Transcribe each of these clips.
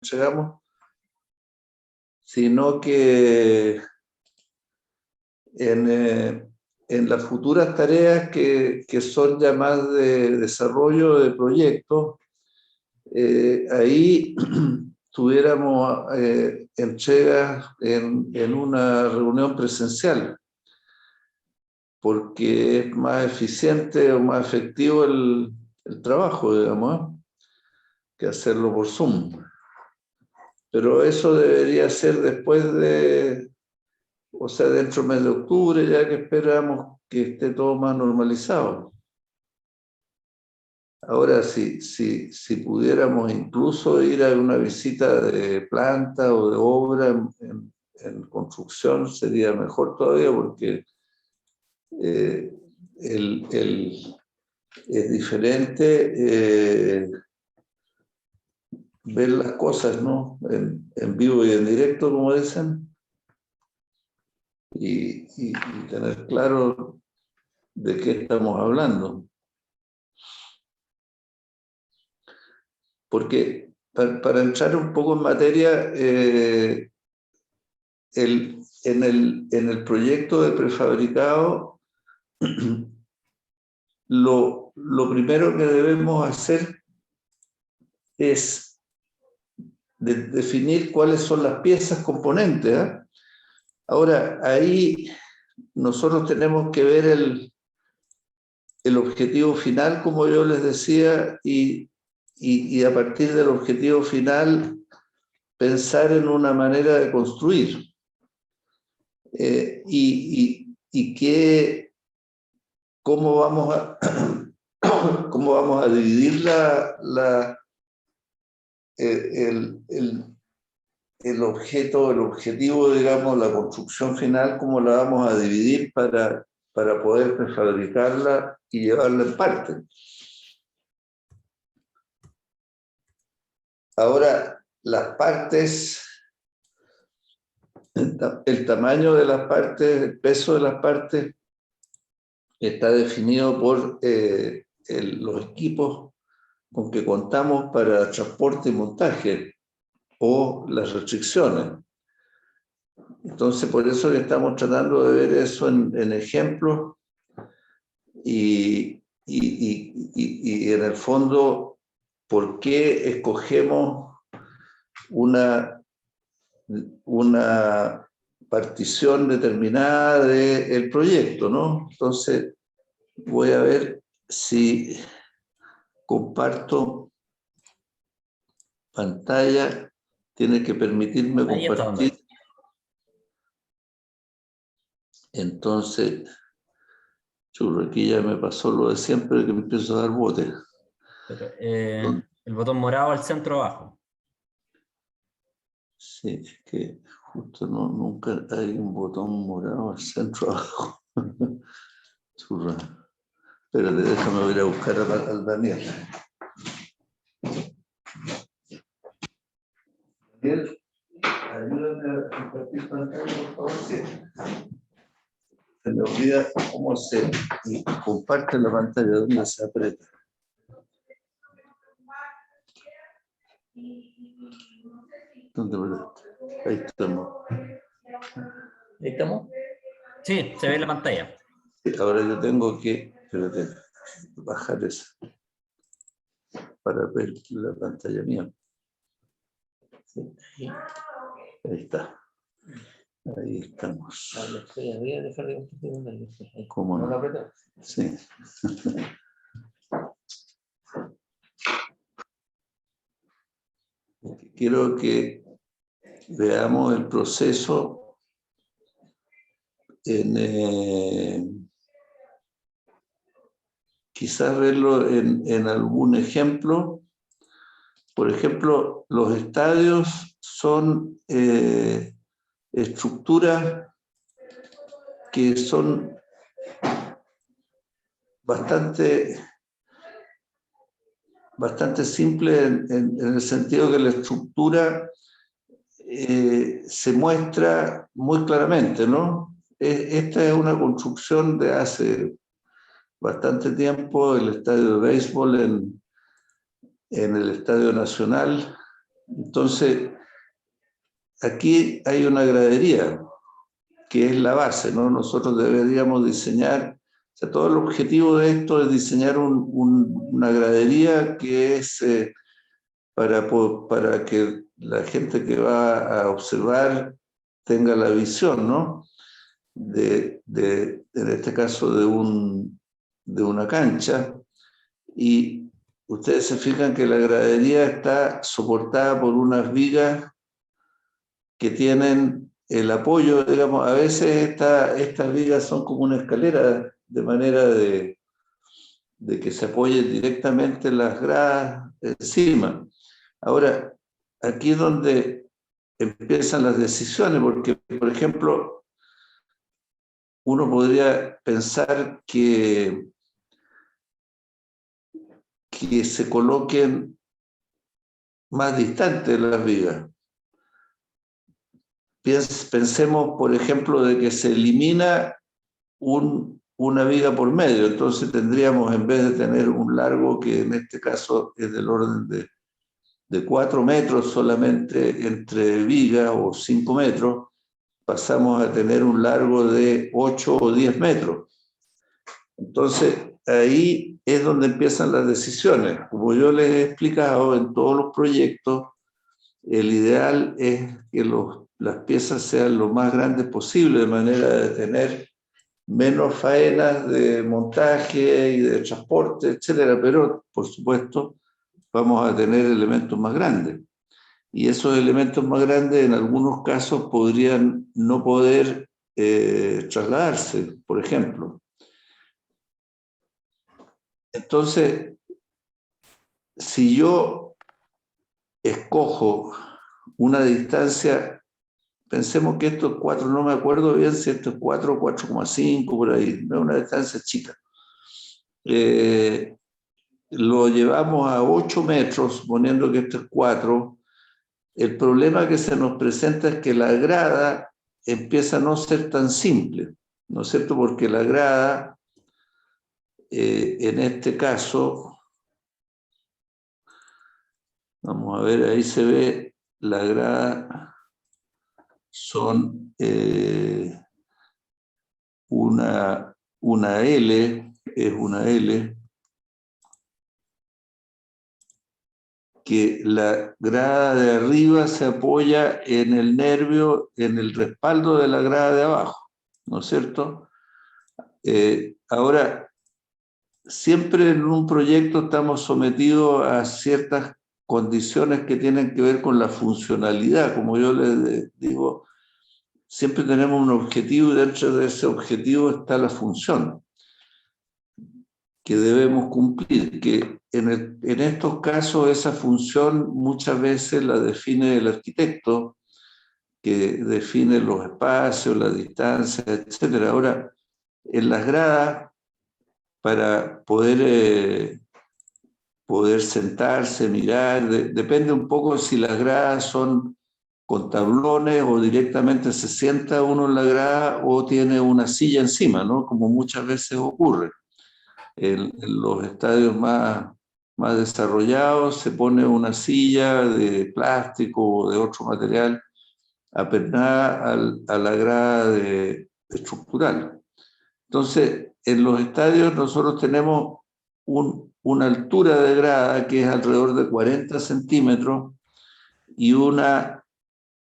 llegamos, sino que en las futuras tareas que son ya más de desarrollo de proyectos, ahí tuviéramos entregas en una reunión presencial, porque es más eficiente o más efectivo el trabajo, digamos, que hacerlo por Zoom. Pero eso debería ser después o sea, dentro del mes de octubre, ya que esperamos que esté todo más normalizado. Ahora, si pudiéramos incluso ir a una visita de planta o de obra en construcción, sería mejor todavía, porque es diferente ver las cosas, ¿no? En vivo y en directo, como dicen, y tener claro de qué estamos hablando. Porque para entrar un poco en materia, en el proyecto de prefabricado, lo primero que debemos hacer es definir cuáles son las piezas componentes, ¿eh? Ahora, ahí nosotros tenemos que ver el objetivo final, como yo les decía, y a partir del objetivo final pensar en una manera de construir. ¿Cómo vamos a dividir el objetivo, digamos, la construcción final, cómo la vamos a dividir para poder prefabricarla y llevarla en parte? Ahora, las partes, el tamaño de las partes, el peso de las partes, está definido por los equipos con que contamos para transporte y montaje o las restricciones. Entonces, por eso que estamos tratando de ver eso en ejemplos y en el fondo, ¿por qué escogemos una partición determinada del proyecto, ¿no? Entonces, voy a ver si comparto pantalla. Tiene que permitirme compartir. Entonces, churro, aquí ya me pasó lo de siempre, que me empiezo a dar bote. El botón morado al centro abajo. Sí, es que justo nunca hay un botón morado al centro abajo. Churra. Espérate, déjame ir a buscar al Daniel. Daniel, ayúdame a compartir pantalla, por favor. Sí. Se me olvida cómo se comparte la pantalla, dónde se aprieta. ¿Dónde me? Ahí estamos. ¿Ahí estamos? Sí, se ve la pantalla. Ahora yo tengo que, espérate, bajar eso para ver la pantalla mía. Sí, ahí está. Ahí estamos. Voy a dejar de compartir. ¿Cómo no? Sí. Quiero que veamos el proceso quizás verlo en algún ejemplo. Por ejemplo, los estadios son estructuras que son bastante simples en el sentido que la estructura se muestra muy claramente, ¿no? Esta es una construcción de hace bastante tiempo, el estadio de béisbol en el Estadio Nacional, Entonces, aquí hay una gradería, que es la base, ¿no? Nosotros deberíamos diseñar, o sea, todo el objetivo de esto es diseñar una gradería que es para que la gente que va a observar tenga la visión, ¿no? En este caso, de una cancha. Y ustedes se fijan que la gradería está soportada por unas vigas que tienen el apoyo, digamos, a veces estas vigas son como una escalera, de manera de que se apoyen directamente las gradas encima. Ahora, aquí es donde empiezan las decisiones, porque, por ejemplo, uno podría pensar que se coloquen más distantes las vigas. Pensemos, por ejemplo, de que se elimina una viga por medio, entonces tendríamos, en vez de tener un largo que en este caso es del orden de 4 metros solamente entre vigas o 5 metros, pasamos a tener un largo de 8 o 10 metros. Entonces, ahí es donde empiezan las decisiones. Como yo les he explicado, en todos los proyectos, el ideal es que las piezas sean lo más grandes posible, de manera de tener menos faenas de montaje y de transporte, etcétera, pero por supuesto vamos a tener elementos más grandes. Y esos elementos más grandes en algunos casos podrían no poder trasladarse, por ejemplo. Entonces, si yo escojo una distancia, pensemos que esto es 4, no me acuerdo bien si esto es 4 o 4,5 por ahí, no es una distancia chica. Lo llevamos a 8 metros, suponiendo que esto es 4. El problema que se nos presenta es que la grada empieza a no ser tan simple, ¿no es cierto? Porque la grada, en este caso, vamos a ver, ahí se ve la grada, son una L, es una L, que la grada de arriba se apoya en el nervio, en el respaldo de la grada de abajo, ¿no es cierto? Ahora, siempre en un proyecto estamos sometidos a ciertas condiciones que tienen que ver con la funcionalidad. Como yo les digo, siempre tenemos un objetivo y dentro de ese objetivo está la función que debemos cumplir, que en estos casos esa función muchas veces la define el arquitecto, que define los espacios, las distancias, etc. Ahora, en las gradas, para poder sentarse, mirar, depende un poco si las gradas son con tablones o directamente se sienta uno en la grada o tiene una silla encima, ¿no? Como muchas veces ocurre. En los estadios más desarrollados se pone una silla de plástico o de otro material apernada a la grada estructural. Entonces, en los estadios nosotros tenemos una altura de grada que es alrededor de 40 centímetros y,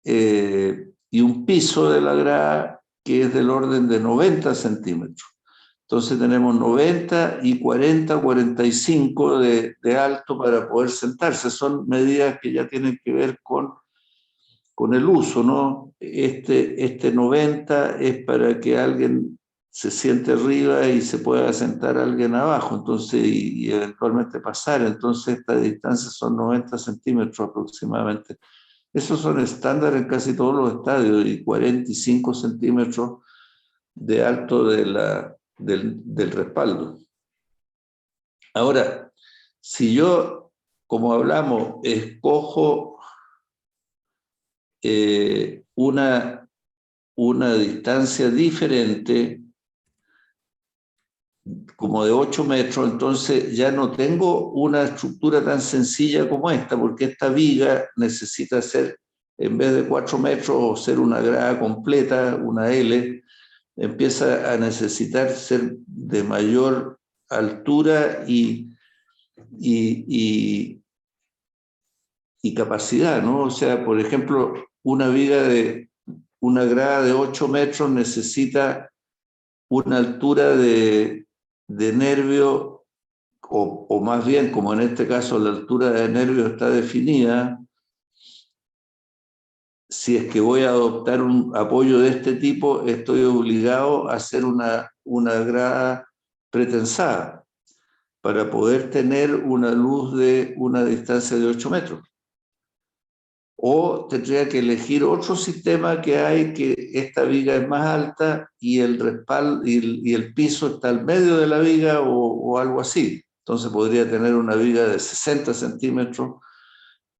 y un piso de la grada que es del orden de 90 centímetros. Entonces tenemos 90 y 40, 45 de alto para poder sentarse. Son medidas que ya tienen que ver con el uso, ¿no? Este 90 es para que alguien se siente arriba y se pueda sentar alguien abajo, entonces, y eventualmente pasar. Entonces, esta distancia son 90 centímetros aproximadamente. Esos son estándares en casi todos los estadios y 45 centímetros de alto del respaldo. Ahora, si yo, como hablamos, escojo una distancia diferente, como de 8 metros, entonces ya no tengo una estructura tan sencilla como esta, porque esta viga necesita ser, en vez de 4 metros o ser una grada completa, una L, empieza a necesitar ser de mayor altura y, y capacidad, ¿no? O sea, por ejemplo, una viga de una grada de 8 metros necesita una altura de nervio, o más bien, como en este caso la altura de nervio está definida, si es que voy a adoptar un apoyo de este tipo, estoy obligado a hacer una grada pretensada para poder tener una luz de una distancia de 8 metros. O tendría que elegir otro sistema que hay, que esta viga es más alta y el respaldo y el piso está al medio de la viga o algo así. Entonces podría tener una viga de 60 centímetros,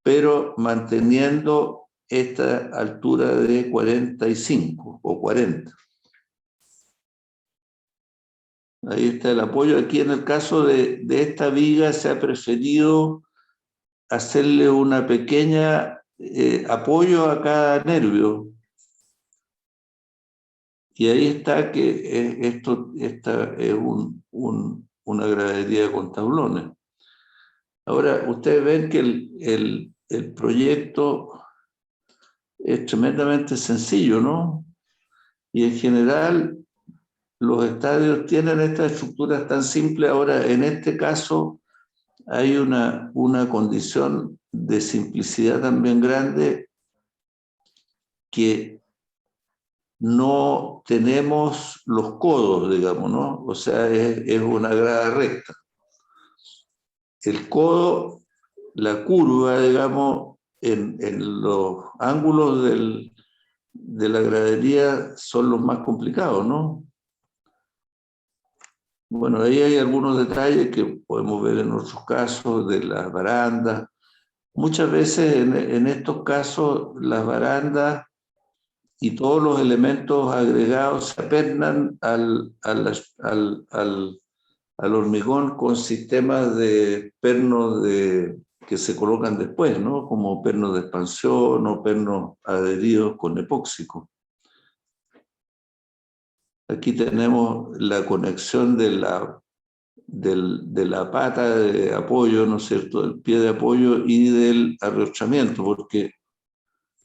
pero manteniendo esta altura de 45 o 40. Ahí está el apoyo. Aquí en el caso de esta viga se ha preferido hacerle una pequeña apoyo a cada nervio. Y ahí está que esta es una gradería con tablones. Ahora, ustedes ven que el proyecto es tremendamente sencillo, ¿no? Y en general los estadios tienen estas estructuras tan simples. Ahora, en este caso, hay una condición de simplicidad también grande, que no tenemos los codos, digamos, ¿no? O sea, es una grada recta. El codo, la curva, digamos, en los ángulos de la gradería son los más complicados, ¿no? Bueno, ahí hay algunos detalles que podemos ver en otros casos de las barandas. Muchas veces en estos casos las barandas y todos los elementos agregados se apernan al hormigón con sistemas de pernos que se colocan después, ¿no? Como pernos de expansión o pernos adheridos con epóxico. Aquí tenemos la conexión de la pata de apoyo, ¿no es cierto?, del pie de apoyo y del arrochamiento, porque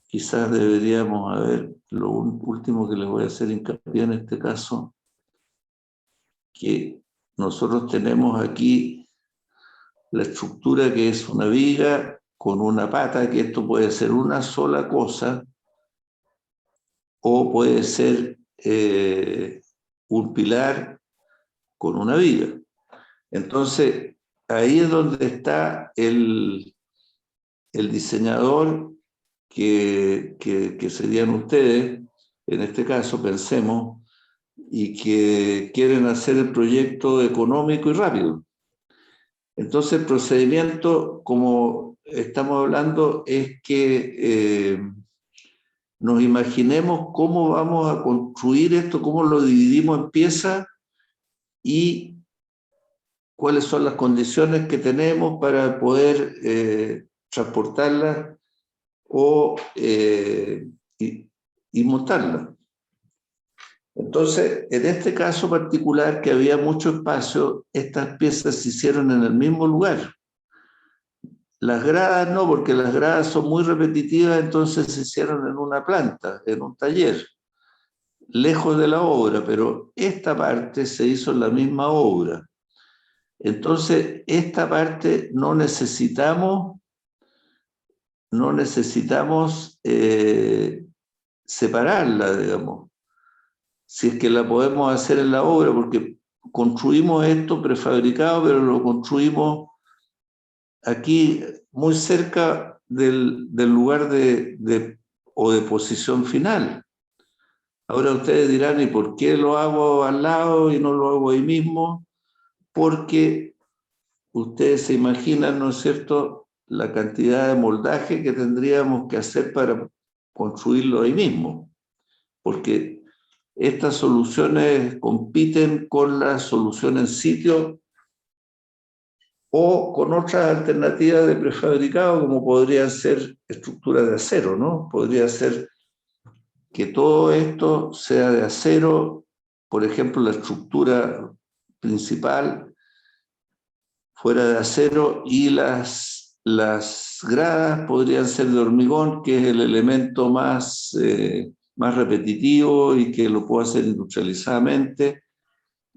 quizás deberíamos, a ver, lo último que les voy a hacer hincapié en este caso, que nosotros tenemos aquí la estructura que es una viga con una pata, que esto puede ser una sola cosa o puede ser un pilar con una viga. Entonces, ahí es donde está el diseñador que serían ustedes, en este caso, pensemos, y que quieren hacer el proyecto económico y rápido. Entonces, el procedimiento, como estamos hablando, es que nos imaginemos cómo vamos a construir esto, cómo lo dividimos en piezas y cuáles son las condiciones que tenemos para poder transportarlas y montarlas. Entonces, en este caso particular, que había mucho espacio, estas piezas se hicieron en el mismo lugar. Las gradas no, porque las gradas son muy repetitivas, entonces se hicieron en una planta, en un taller, lejos de la obra, pero esta parte se hizo en la misma obra. Entonces, esta parte no necesitamos separarla, digamos, si es que la podemos hacer en la obra, porque construimos esto prefabricado, pero lo construimos aquí muy cerca del lugar de posición final. Ahora ustedes dirán, ¿y por qué lo hago al lado y no lo hago ahí mismo? Porque ustedes se imaginan, ¿no es cierto?, la cantidad de moldaje que tendríamos que hacer para construirlo ahí mismo. Porque estas soluciones compiten con la solución en sitio o con otras alternativas de prefabricado, como podrían ser estructuras de acero, ¿no? Podría ser que todo esto sea de acero, por ejemplo, la estructura principal fuera de acero y las gradas podrían ser de hormigón, que es el elemento más repetitivo y que lo puedo hacer industrializadamente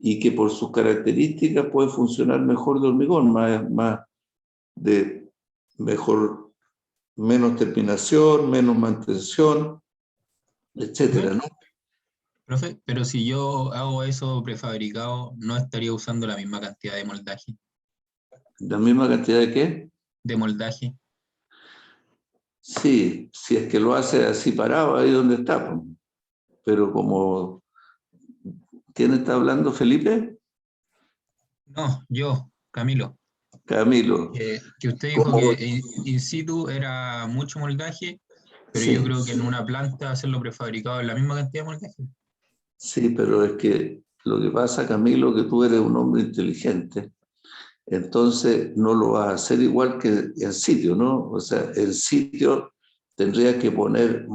y que por sus características puede funcionar mejor de hormigón, de mejor, menos terminación, menos mantención, etcétera, ¿no? Profe, pero si yo hago eso prefabricado, ¿no estaría usando la misma cantidad de moldaje? La misma cantidad de qué. De moldaje. Sí, si es que lo hace así parado, ahí donde está. Pues. Pero como, ¿quién está hablando, Felipe? No, yo, Camilo. Camilo. Que usted dijo Como, que in situ era mucho moldaje, pero yo sí, creo que en una planta hacerlo prefabricado es la misma cantidad de moldaje. sí, pero es que lo que pasa, Camilo, que tú eres un hombre inteligente, entonces no lo vas a hacer igual que en sitio, ¿no? O sea, en sitio tendrías que poner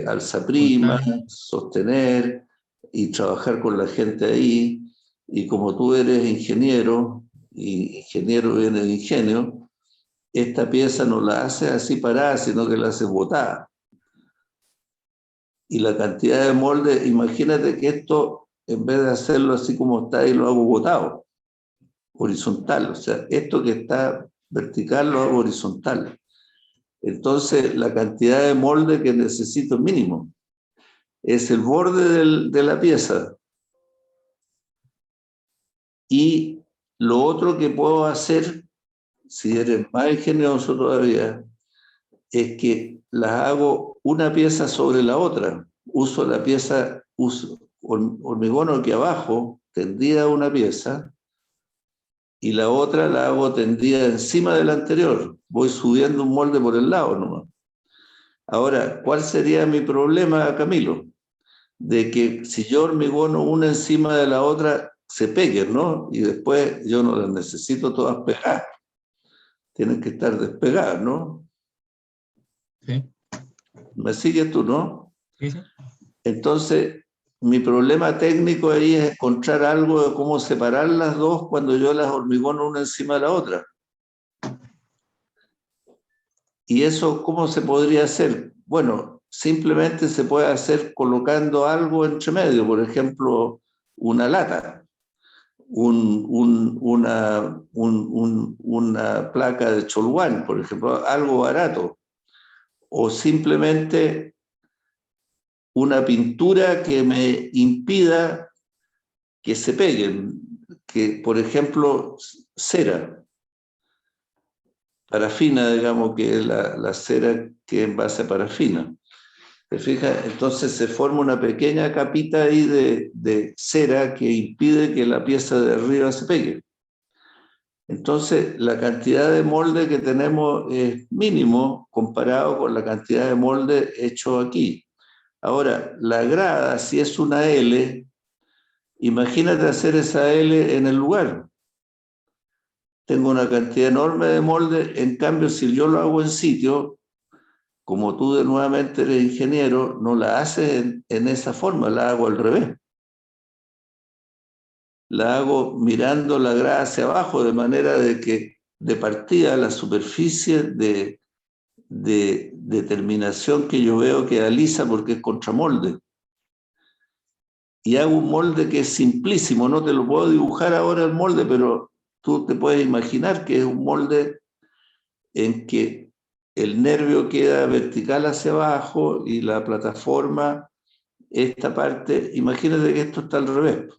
alzaprima, Montar. sostener y trabajar con la gente ahí. Y como tú eres ingeniero, y ingeniero viene de ingenio, esta pieza no la hace así parada, sino que la hace botada. Y la cantidad de molde, imagínate que esto, en vez de hacerlo así como está ahí, lo hago botado, horizontal. O sea, esto que está vertical lo hago horizontal. Entonces, la cantidad de molde que necesito mínimo es el borde de la pieza. Y lo otro que puedo hacer, si eres más ingenioso todavía, es que las hago una pieza sobre la otra. Uso la pieza, uso hormigón aquí abajo, tendida una pieza, y la otra la hago tendida encima de la anterior. Voy subiendo un molde por el lado nomás. Ahora, ¿cuál sería mi problema, Camilo? De que si yo hormigono una encima de la otra, se peguen, ¿no? Y después yo no las necesito todas pegadas. Tienen que estar despegadas, ¿no? ¿Sí? ¿Me sigues tú, no? ¿Sí, sí? Entonces, mi problema técnico ahí es encontrar algo de cómo separar las dos cuando yo las hormigono una encima de la otra. ¿Y eso cómo se podría hacer? Bueno, simplemente se puede hacer colocando algo entre medio, por ejemplo, una lata, una placa de cholguán, por ejemplo, algo barato, o simplemente una pintura que me impida que se peguen, que por ejemplo, cera, parafina, digamos que es la cera que es en base a parafina. ¿Te fijas? Entonces se forma una pequeña capita ahí de cera que impide que la pieza de arriba se pegue. Entonces, la cantidad de molde que tenemos es mínimo comparado con la cantidad de molde hecho aquí. Ahora, la grada, si es una L, imagínate hacer esa L en el lugar. Tengo una cantidad enorme de molde, en cambio, si yo lo hago en sitio, como tú de nuevamente eres ingeniero, no la haces en esa forma, la hago al revés. La hago mirando la grada hacia abajo, de manera de que de partida la superficie de terminación que yo veo queda lisa porque es contramolde. Y hago un molde que es simplísimo, no te lo puedo dibujar ahora el molde, pero tú te puedes imaginar que es un molde en que el nervio queda vertical hacia abajo y la plataforma, esta parte, imagínate que esto está al revés.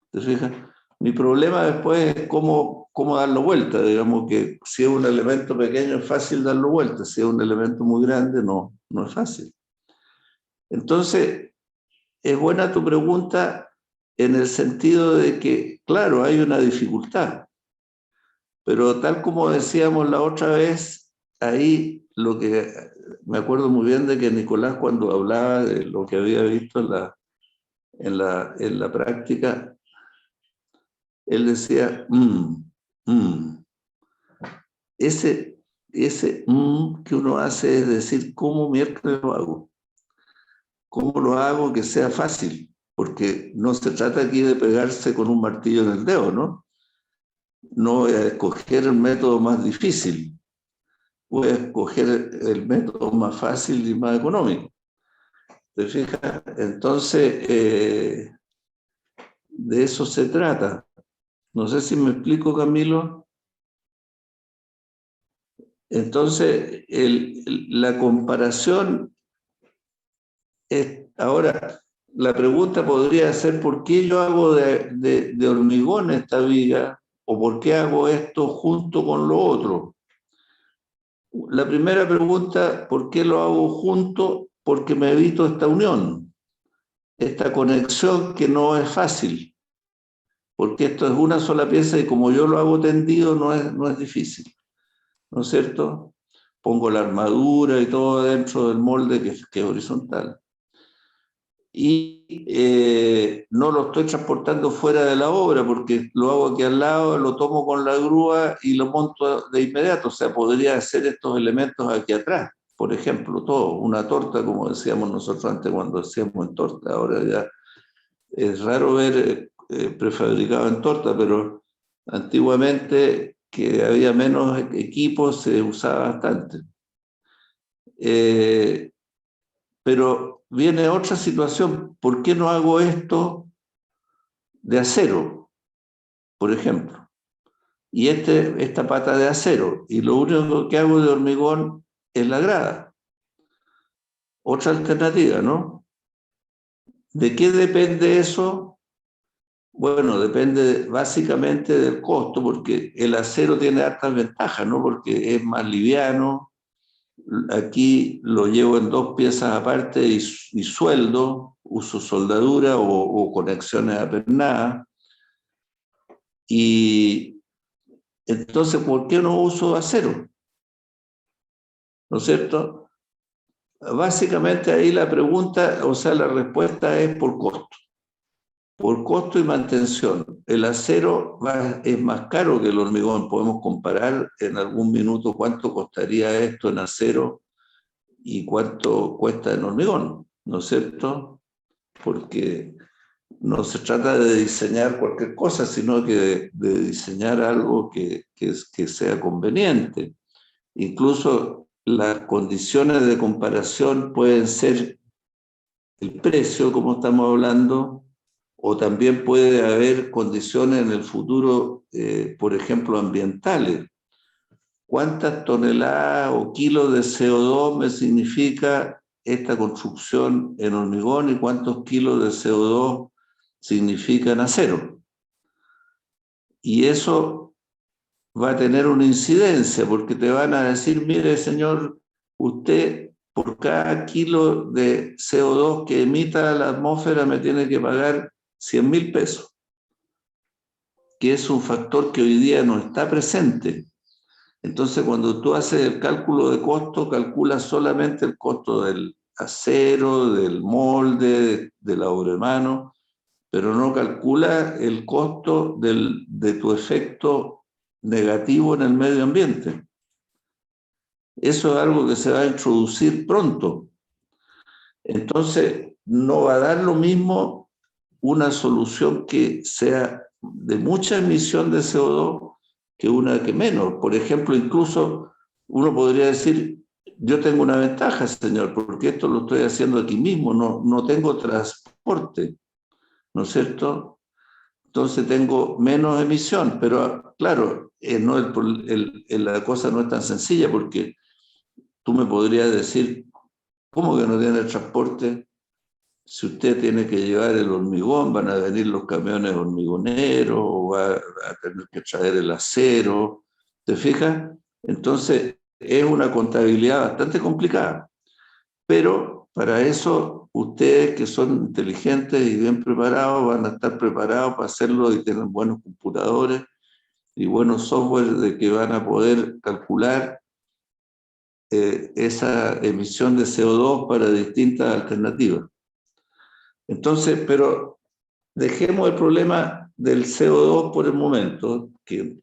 ¿Te fijas? Mi problema después es cómo darlo vuelta. Digamos que si es un elemento pequeño es fácil darlo vuelta, si es un elemento muy grande no es fácil. Entonces, es buena tu pregunta en el sentido de que, claro, hay una dificultad, pero tal como decíamos la otra vez, ahí lo que me acuerdo muy bien de que Nicolás cuando hablaba de lo que había visto en la práctica, él decía, Ese que uno hace es decir, ¿cómo miércoles lo hago? ¿Cómo lo hago que sea fácil? Porque no se trata aquí de pegarse con un martillo en el dedo, ¿no? No voy a escoger el método más difícil, voy a escoger el método más fácil y más económico. ¿Te fijas? Entonces, de eso se trata. No sé si me explico, Camilo. Entonces, la comparación es, ahora, la pregunta podría ser, ¿por qué yo hago de hormigón esta viga? ¿O por qué hago esto junto con lo otro? La primera pregunta, ¿por qué lo hago junto? Porque me evito esta unión, esta conexión que no es fácil, porque esto es una sola pieza y como yo lo hago tendido no es difícil, ¿no es cierto? Pongo la armadura y todo dentro del molde que es horizontal. Y no lo estoy transportando fuera de la obra porque lo hago aquí al lado, lo tomo con la grúa y lo monto de inmediato. O sea, podría hacer estos elementos aquí atrás, por ejemplo, todo, una torta, como decíamos nosotros antes cuando hacíamos en torta. Ahora ya es raro ver prefabricado en torta, pero antiguamente que había menos equipos se usaba bastante. Pero viene otra situación. ¿Por qué no hago esto de acero, por ejemplo? Y esta pata de acero. Y lo único que hago de hormigón es la grada. Otra alternativa, ¿no? ¿De qué depende eso? Bueno, depende básicamente del costo, porque el acero tiene hartas ventajas, ¿no? Porque es más liviano. Aquí lo llevo en dos piezas aparte y sueldo, uso soldadura o conexiones apernadas. Y entonces, ¿por qué no uso acero? ¿No es cierto? Básicamente ahí la pregunta, o sea, la respuesta es por costo. Por costo y mantención. El acero es más caro que el hormigón. Podemos comparar en algún minuto cuánto costaría esto en acero y cuánto cuesta en hormigón, ¿no es cierto? Porque no se trata de diseñar cualquier cosa, sino que de diseñar algo que sea conveniente. Incluso las condiciones de comparación pueden ser el precio, como estamos hablando, o también puede haber condiciones en el futuro, por ejemplo, ambientales. ¿Cuántas toneladas o kilos de CO2 me significa esta construcción en hormigón y cuántos kilos de CO2 significan acero? Y eso va a tener una incidencia porque te van a decir, mire señor, usted por cada kilo de CO2 que emita a la atmósfera me tiene que pagar 100.000 pesos, que es un factor que hoy día no está presente. Entonces, cuando tú haces el cálculo de costo, calculas solamente el costo del acero, del molde, de la obra de mano, pero no calcula el costo de tu efecto negativo en el medio ambiente. Eso es algo que se va a introducir pronto. Entonces, no va a dar lo mismo una solución que sea de mucha emisión de CO2 que una que menos. Por ejemplo, incluso uno podría decir, yo tengo una ventaja, señor, porque esto lo estoy haciendo aquí mismo, no tengo transporte, ¿no es cierto? Entonces tengo menos emisión, pero claro, no la cosa no es tan sencilla porque tú me podrías decir, ¿cómo que no tiene transporte? Si usted tiene que llevar el hormigón, van a venir los camiones hormigoneros, o va a tener que traer el acero, ¿te fijas? Entonces, es una contabilidad bastante complicada, pero para eso ustedes que son inteligentes y bien preparados van a estar preparados para hacerlo y tienen buenos computadores y buenos software de que van a poder calcular esa emisión de CO2 para distintas alternativas. Entonces, pero dejemos el problema del CO2 por el momento, que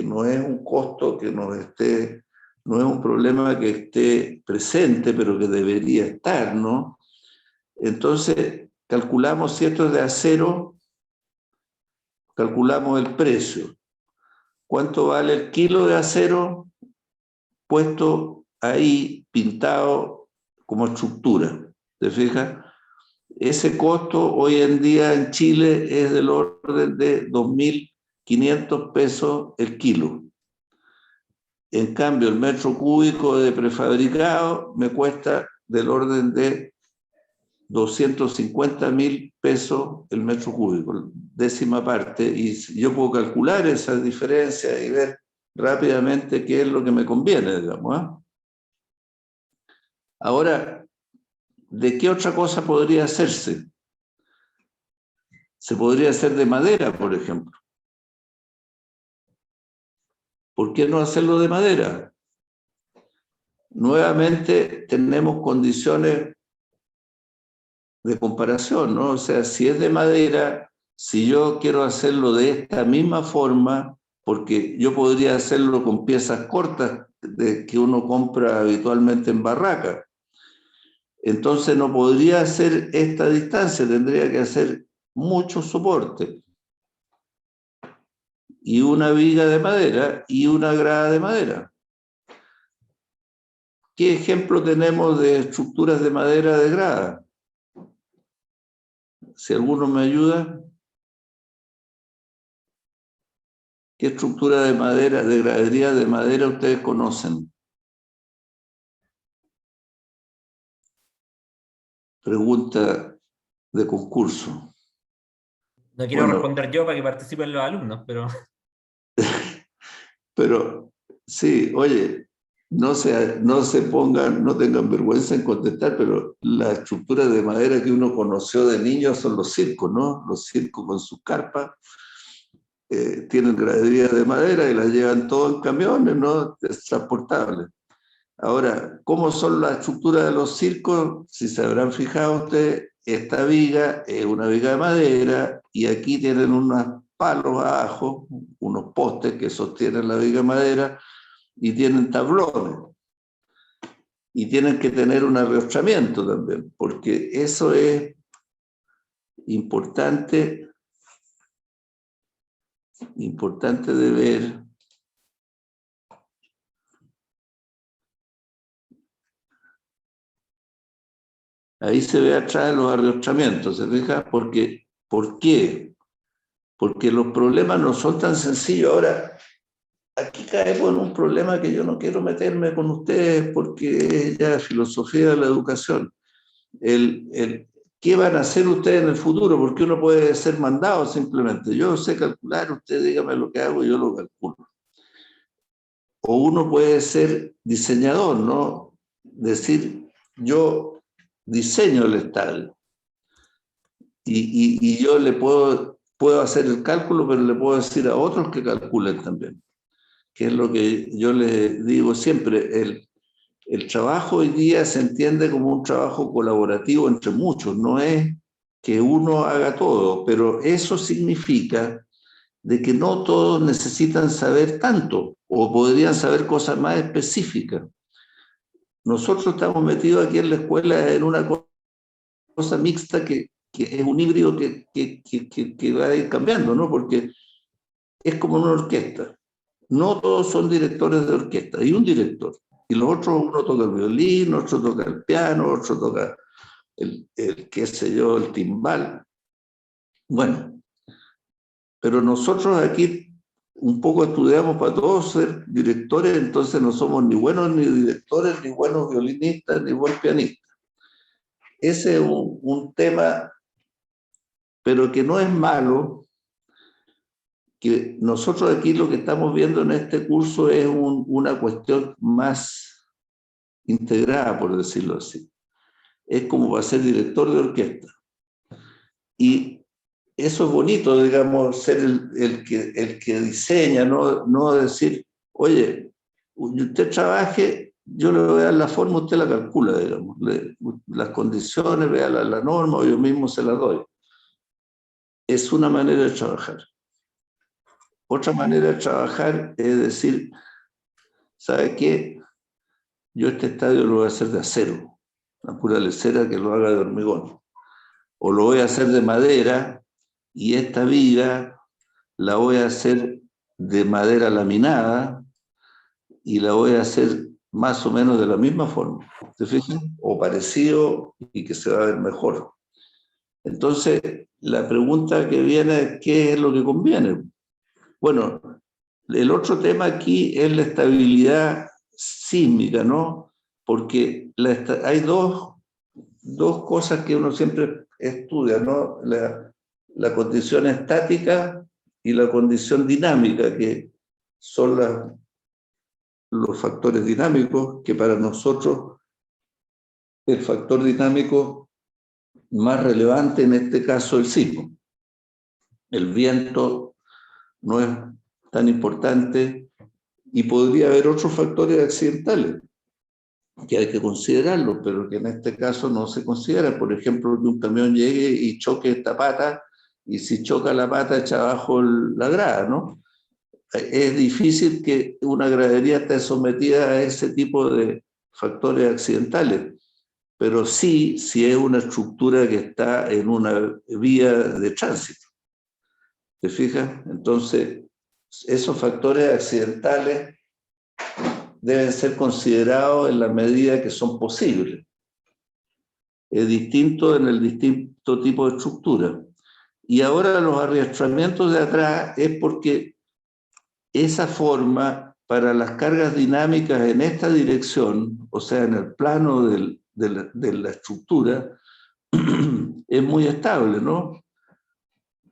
no es un costo que nos esté, no es un problema que esté presente, pero que debería estar, ¿no? Entonces, calculamos si esto es de acero, calculamos el precio. ¿Cuánto vale el kilo de acero puesto ahí, pintado como estructura? ¿Te fijas? Ese costo hoy en día en Chile es del orden de 2.500 pesos el kilo. En cambio, el metro cúbico de prefabricado me cuesta del orden de 250.000 pesos el metro cúbico, décima parte, y yo puedo calcular esas diferencias y ver rápidamente qué es lo que me conviene, digamos, ¿eh? Ahora, ¿de qué otra cosa podría hacerse? Se podría hacer de madera, por ejemplo. ¿Por qué no hacerlo de madera? Nuevamente tenemos condiciones de comparación, ¿no? O sea, si es de madera, si yo quiero hacerlo de esta misma forma, porque yo podría hacerlo con piezas cortas que uno compra habitualmente en barraca. Entonces no podría hacer esta distancia, tendría que hacer mucho soporte. Y una viga de madera y una grada de madera. ¿Qué ejemplo tenemos de estructuras de madera de grada? Si alguno me ayuda. ¿Qué estructura de madera, de gradería de madera ustedes conocen? Pregunta de concurso. No quiero Bueno, responder yo para que participen los alumnos, pero sí, oye, no se pongan, no tengan vergüenza en contestar, pero las estructuras de madera que uno conoció de niño son los circos, ¿no? Los circos con sus carpas tienen graderías de madera y las llevan todos en camiones, ¿no? Es transportable. Ahora, ¿cómo son las estructuras de los circos? Si se habrán fijado ustedes, esta viga es una viga de madera y aquí tienen unos palos abajo, unos postes que sostienen la viga de madera y tienen tablones. Y tienen que tener un arriostramiento también, porque eso es importante de ver. Ahí se ve atrás los arriostramientos, ¿se fija? ¿Por qué? Porque los problemas no son tan sencillos. Ahora, aquí caemos en un problema que yo no quiero meterme con ustedes porque es ya filosofía de la educación. ¿Qué van a hacer ustedes en el futuro? Porque uno puede ser mandado simplemente. Yo sé calcular, usted dígame lo que hago y yo lo calculo. O uno puede ser diseñador, ¿no? Decir, yo diseño el estadio y yo le puedo hacer el cálculo, pero le puedo decir a otros que calculen también, que es lo que yo les digo siempre. El trabajo hoy día se entiende como un trabajo colaborativo entre muchos, no es que uno haga todo, pero eso significa de que no todos necesitan saber tanto o podrían saber cosas más específicas. Nosotros estamos metidos aquí en la escuela en una cosa mixta que es un híbrido que va a ir cambiando, ¿no? Porque es como una orquesta. No todos son directores de orquesta, hay un director. Y los otros, uno toca el violín, otro toca el piano, otro toca qué sé yo, el timbal. Bueno, pero nosotros aquí un poco estudiamos para todos ser directores, entonces no somos ni buenos ni directores, ni buenos violinistas, ni buenos pianistas. Ese es un tema, pero que no es malo, que nosotros aquí lo que estamos viendo en este curso es una cuestión más integrada, por decirlo así. Es como para ser director de orquesta. Y eso es bonito, digamos, ser el que diseña, no decir, oye, usted trabaje yo le voy a dar la forma, usted la calcula, digamos, las condiciones, vea la norma, o yo mismo se las doy. Es una manera de trabajar. Otra manera de trabajar es decir, ¿sabe qué? Yo este estadio lo voy a hacer de acero, una pura lecera que lo haga de hormigón. O lo voy a hacer de madera y esta viga la voy a hacer de madera laminada y la voy a hacer más o menos de la misma forma, ¿te fijas? O parecido y que se va a ver mejor. Entonces, la pregunta que viene es, ¿qué es lo que conviene? Bueno, el otro tema aquí es la estabilidad sísmica, ¿no? Porque hay dos cosas que uno siempre estudia, ¿no? La condición estática y la condición dinámica, que son los factores dinámicos, que para nosotros el factor dinámico más relevante en este caso es el sismo. El viento no es tan importante y podría haber otros factores accidentales que hay que considerarlos, pero que en este caso no se considera. Por ejemplo, que un camión llegue y choque esta pata, y si choca la pata echa abajo la grada, ¿no? Es difícil que una gradería esté sometida a ese tipo de factores accidentales, pero sí si es una estructura que está en una vía de tránsito. ¿Te fijas? Entonces, esos factores accidentales deben ser considerados en la medida que son posibles. Es distinto en el distinto tipo de estructura. Y ahora los arrastramientos de atrás es porque esa forma para las cargas dinámicas en esta dirección, o sea, en el plano de la estructura, es muy estable, ¿no?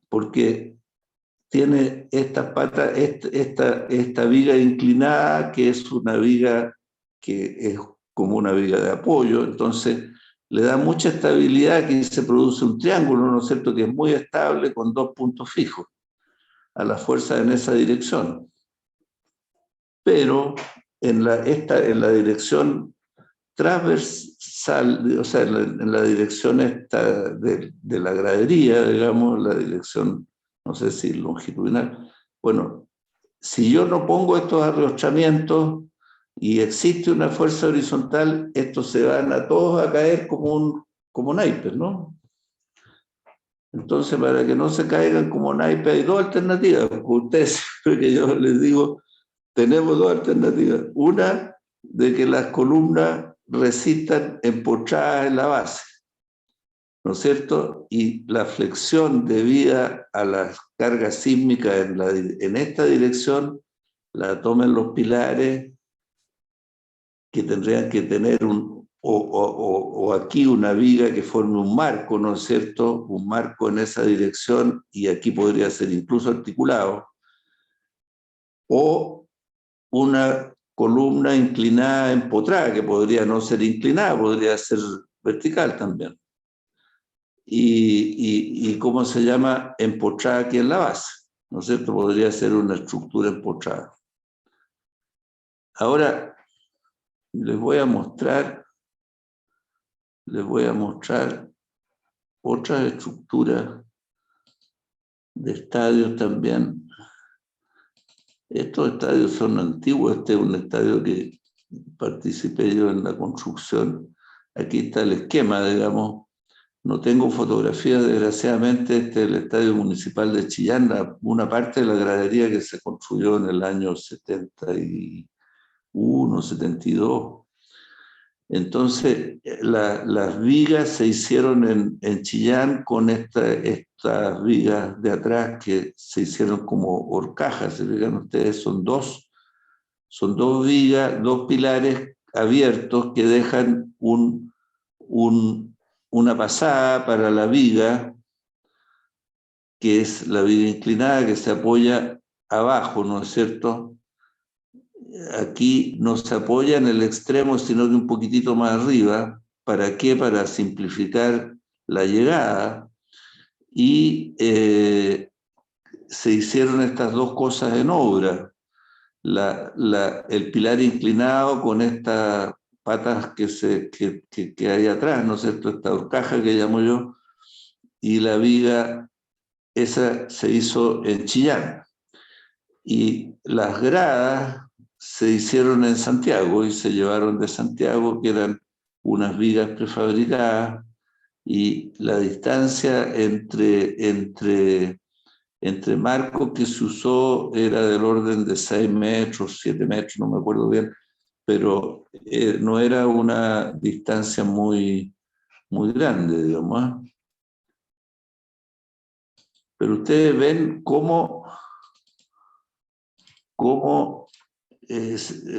Porque tiene esta pata, esta viga inclinada, que es una viga que es como una viga de apoyo, entonces le da mucha estabilidad. Aquí se produce un triángulo, ¿no es cierto?, que es muy estable con dos puntos fijos a la fuerza en esa dirección. Pero en la dirección transversal, o sea, en la dirección esta de la gradería, digamos, la dirección, no sé si longitudinal. Bueno, si yo no pongo estos arrochamientos y existe una fuerza horizontal, estos se van a todos a caer como naipes, ¿no? Entonces, para que no se caigan como naipes, hay dos alternativas. Ustedes, que yo les digo, tenemos dos alternativas. Una, de que las columnas resistan empotradas en la base, ¿no es cierto? Y la flexión debida a las cargas sísmicas en esta dirección la tomen los pilares, que tendrían que tener o aquí una viga que forme un marco, ¿no es cierto? Un marco en esa dirección, y aquí podría ser incluso articulado, o una columna inclinada empotrada, que podría no ser inclinada, podría ser vertical también. Y ¿cómo se llama? Empotrada aquí en la base, ¿no es cierto? Podría ser una estructura empotrada. Ahora les voy a mostrar otras estructuras de estadios también. Estos estadios son antiguos. Este es un estadio que participé yo en la construcción. Aquí está el esquema, digamos. No tengo fotografías, desgraciadamente. Este es el Estadio Municipal de Chillán, una parte de la gradería que se construyó en el año 71, 72. Entonces, las vigas se hicieron en Chillán con estas vigas de atrás, que se hicieron como horcajas. ¿Se fijan ustedes? Son dos vigas, dos pilares abiertos que dejan una pasada para la viga, que es la viga inclinada, que se apoya abajo, ¿no es cierto? Aquí no se apoya en el extremo, sino que un poquitito más arriba. ¿Para qué? Para simplificar la llegada. Y se hicieron estas dos cosas en obra. el pilar inclinado con estas patas que hay atrás, ¿no es cierto? Esta horcaja que llamo yo, y la viga, esa se hizo en Chillán. Y las gradas se hicieron en Santiago y se llevaron de Santiago, que eran unas vigas prefabricadas, y la distancia entre marcos que se usó era del orden de 6 metros, 7 metros, no me acuerdo bien, pero no era una distancia muy grande, digamos, ¿eh? Pero ustedes ven cómo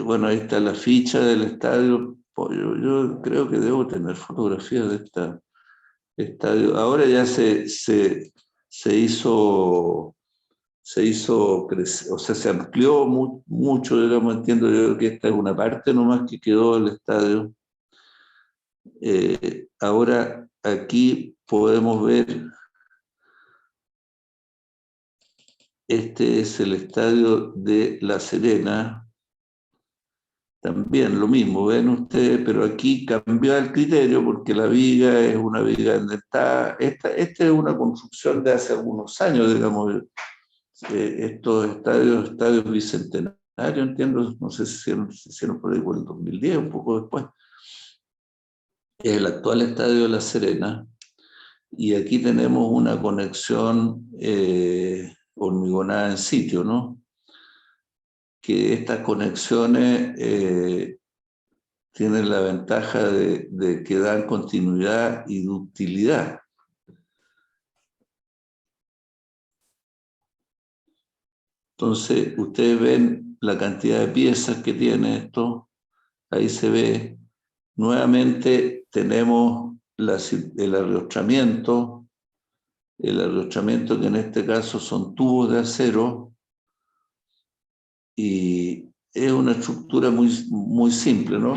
bueno, ahí está la ficha del estadio. Yo creo que debo tener fotografías de este estadio. Ahora ya se hizo crecer, o sea, se amplió mucho, digamos, entiendo yo que esta es una parte nomás que quedó del estadio. Ahora aquí podemos ver, este es el estadio de La Serena. También lo mismo, ven ustedes, pero aquí cambió el criterio porque la viga es una viga endentada. Esta es una construcción de hace algunos años, digamos. Estos estadios bicentenarios, entiendo, no sé si se hicieron por ahí por el 2010, un poco después. Es el actual estadio de La Serena. Y aquí tenemos una conexión hormigonada en sitio, ¿no? Que estas conexiones tienen la ventaja de que dan continuidad y ductilidad. Entonces, ustedes ven la cantidad de piezas que tiene esto, ahí se ve. Nuevamente tenemos el arriostramiento que en este caso son tubos de acero, y es una estructura muy simple, ¿no?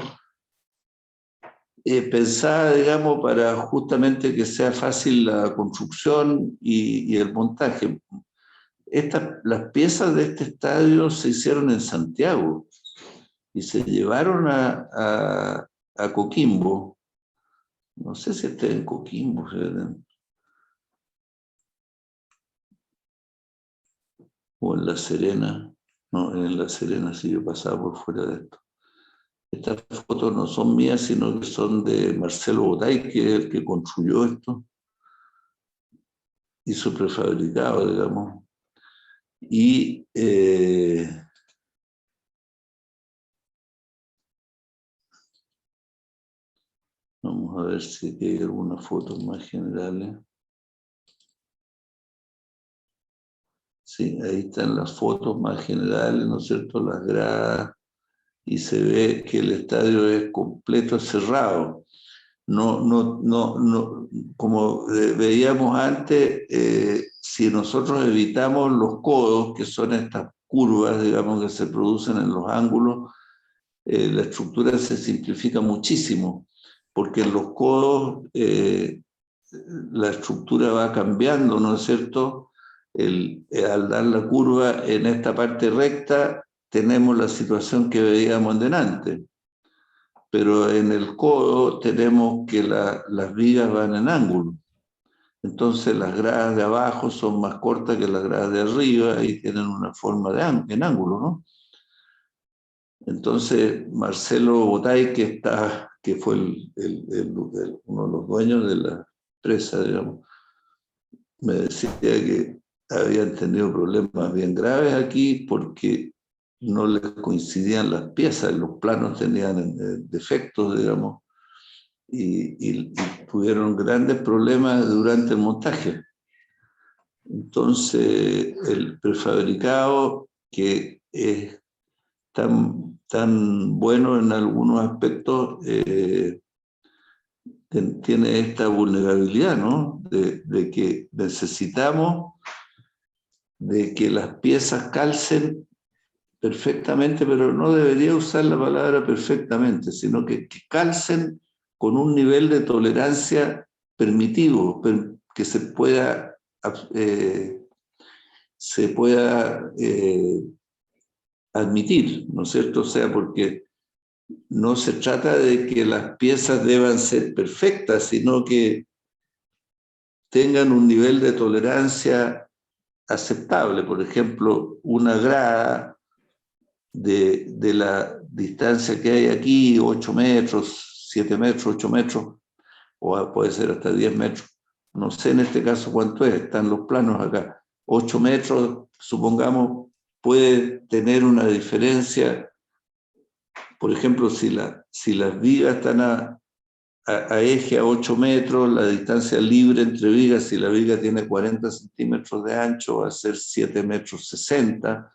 Pensada, digamos, para justamente que sea fácil la construcción y el montaje. Las piezas de este estadio se hicieron en Santiago y se llevaron a Coquimbo. No sé si está en Coquimbo, o en La Serena. No, en La Serena sí, yo pasaba por fuera de esto. Estas fotos no son mías, sino que son de Marcelo Botay, que es el que construyó esto, hizo prefabricado, digamos. Y vamos a ver si hay algunas fotos más generales. Sí, ahí están las fotos más generales, ¿no es cierto? Las gradas, y se ve que el estadio es completo cerrado. No, como veíamos antes, si nosotros evitamos los codos, que son estas curvas, digamos, que se producen en los ángulos, la estructura se simplifica muchísimo, porque en los codos la estructura va cambiando, ¿no es cierto? Al dar la curva en esta parte recta, tenemos la situación que veíamos delante, pero en el codo tenemos que las vigas van en ángulo. Entonces las gradas de abajo son más cortas que las gradas de arriba y tienen una forma en ángulo, ¿no? Entonces Marcelo Botay, que fue uno de los dueños de la empresa, digamos, me decía que habían tenido problemas bien graves aquí porque no les coincidían las piezas, los planos tenían defectos, digamos, y tuvieron grandes problemas durante el montaje. Entonces, el prefabricado, que es tan bueno en algunos aspectos, tiene esta vulnerabilidad, ¿no? De que necesitamos de que las piezas calcen perfectamente, pero no debería usar la palabra perfectamente, sino que calcen con un nivel de tolerancia permitivo, que se pueda admitir, ¿no es cierto? O sea, porque no se trata de que las piezas deban ser perfectas, sino que tengan un nivel de tolerancia aceptable. Por ejemplo, una grada de la distancia que hay aquí, 8 metros, 7 metros, 8 metros, o puede ser hasta 10 metros. No sé en este caso cuánto es, están los planos acá. 8 metros, supongamos, puede tener una diferencia. Por ejemplo, si las vigas están a eje a 8 metros, la distancia libre entre vigas, si la viga tiene 40 centímetros de ancho, va a ser 7 metros 60.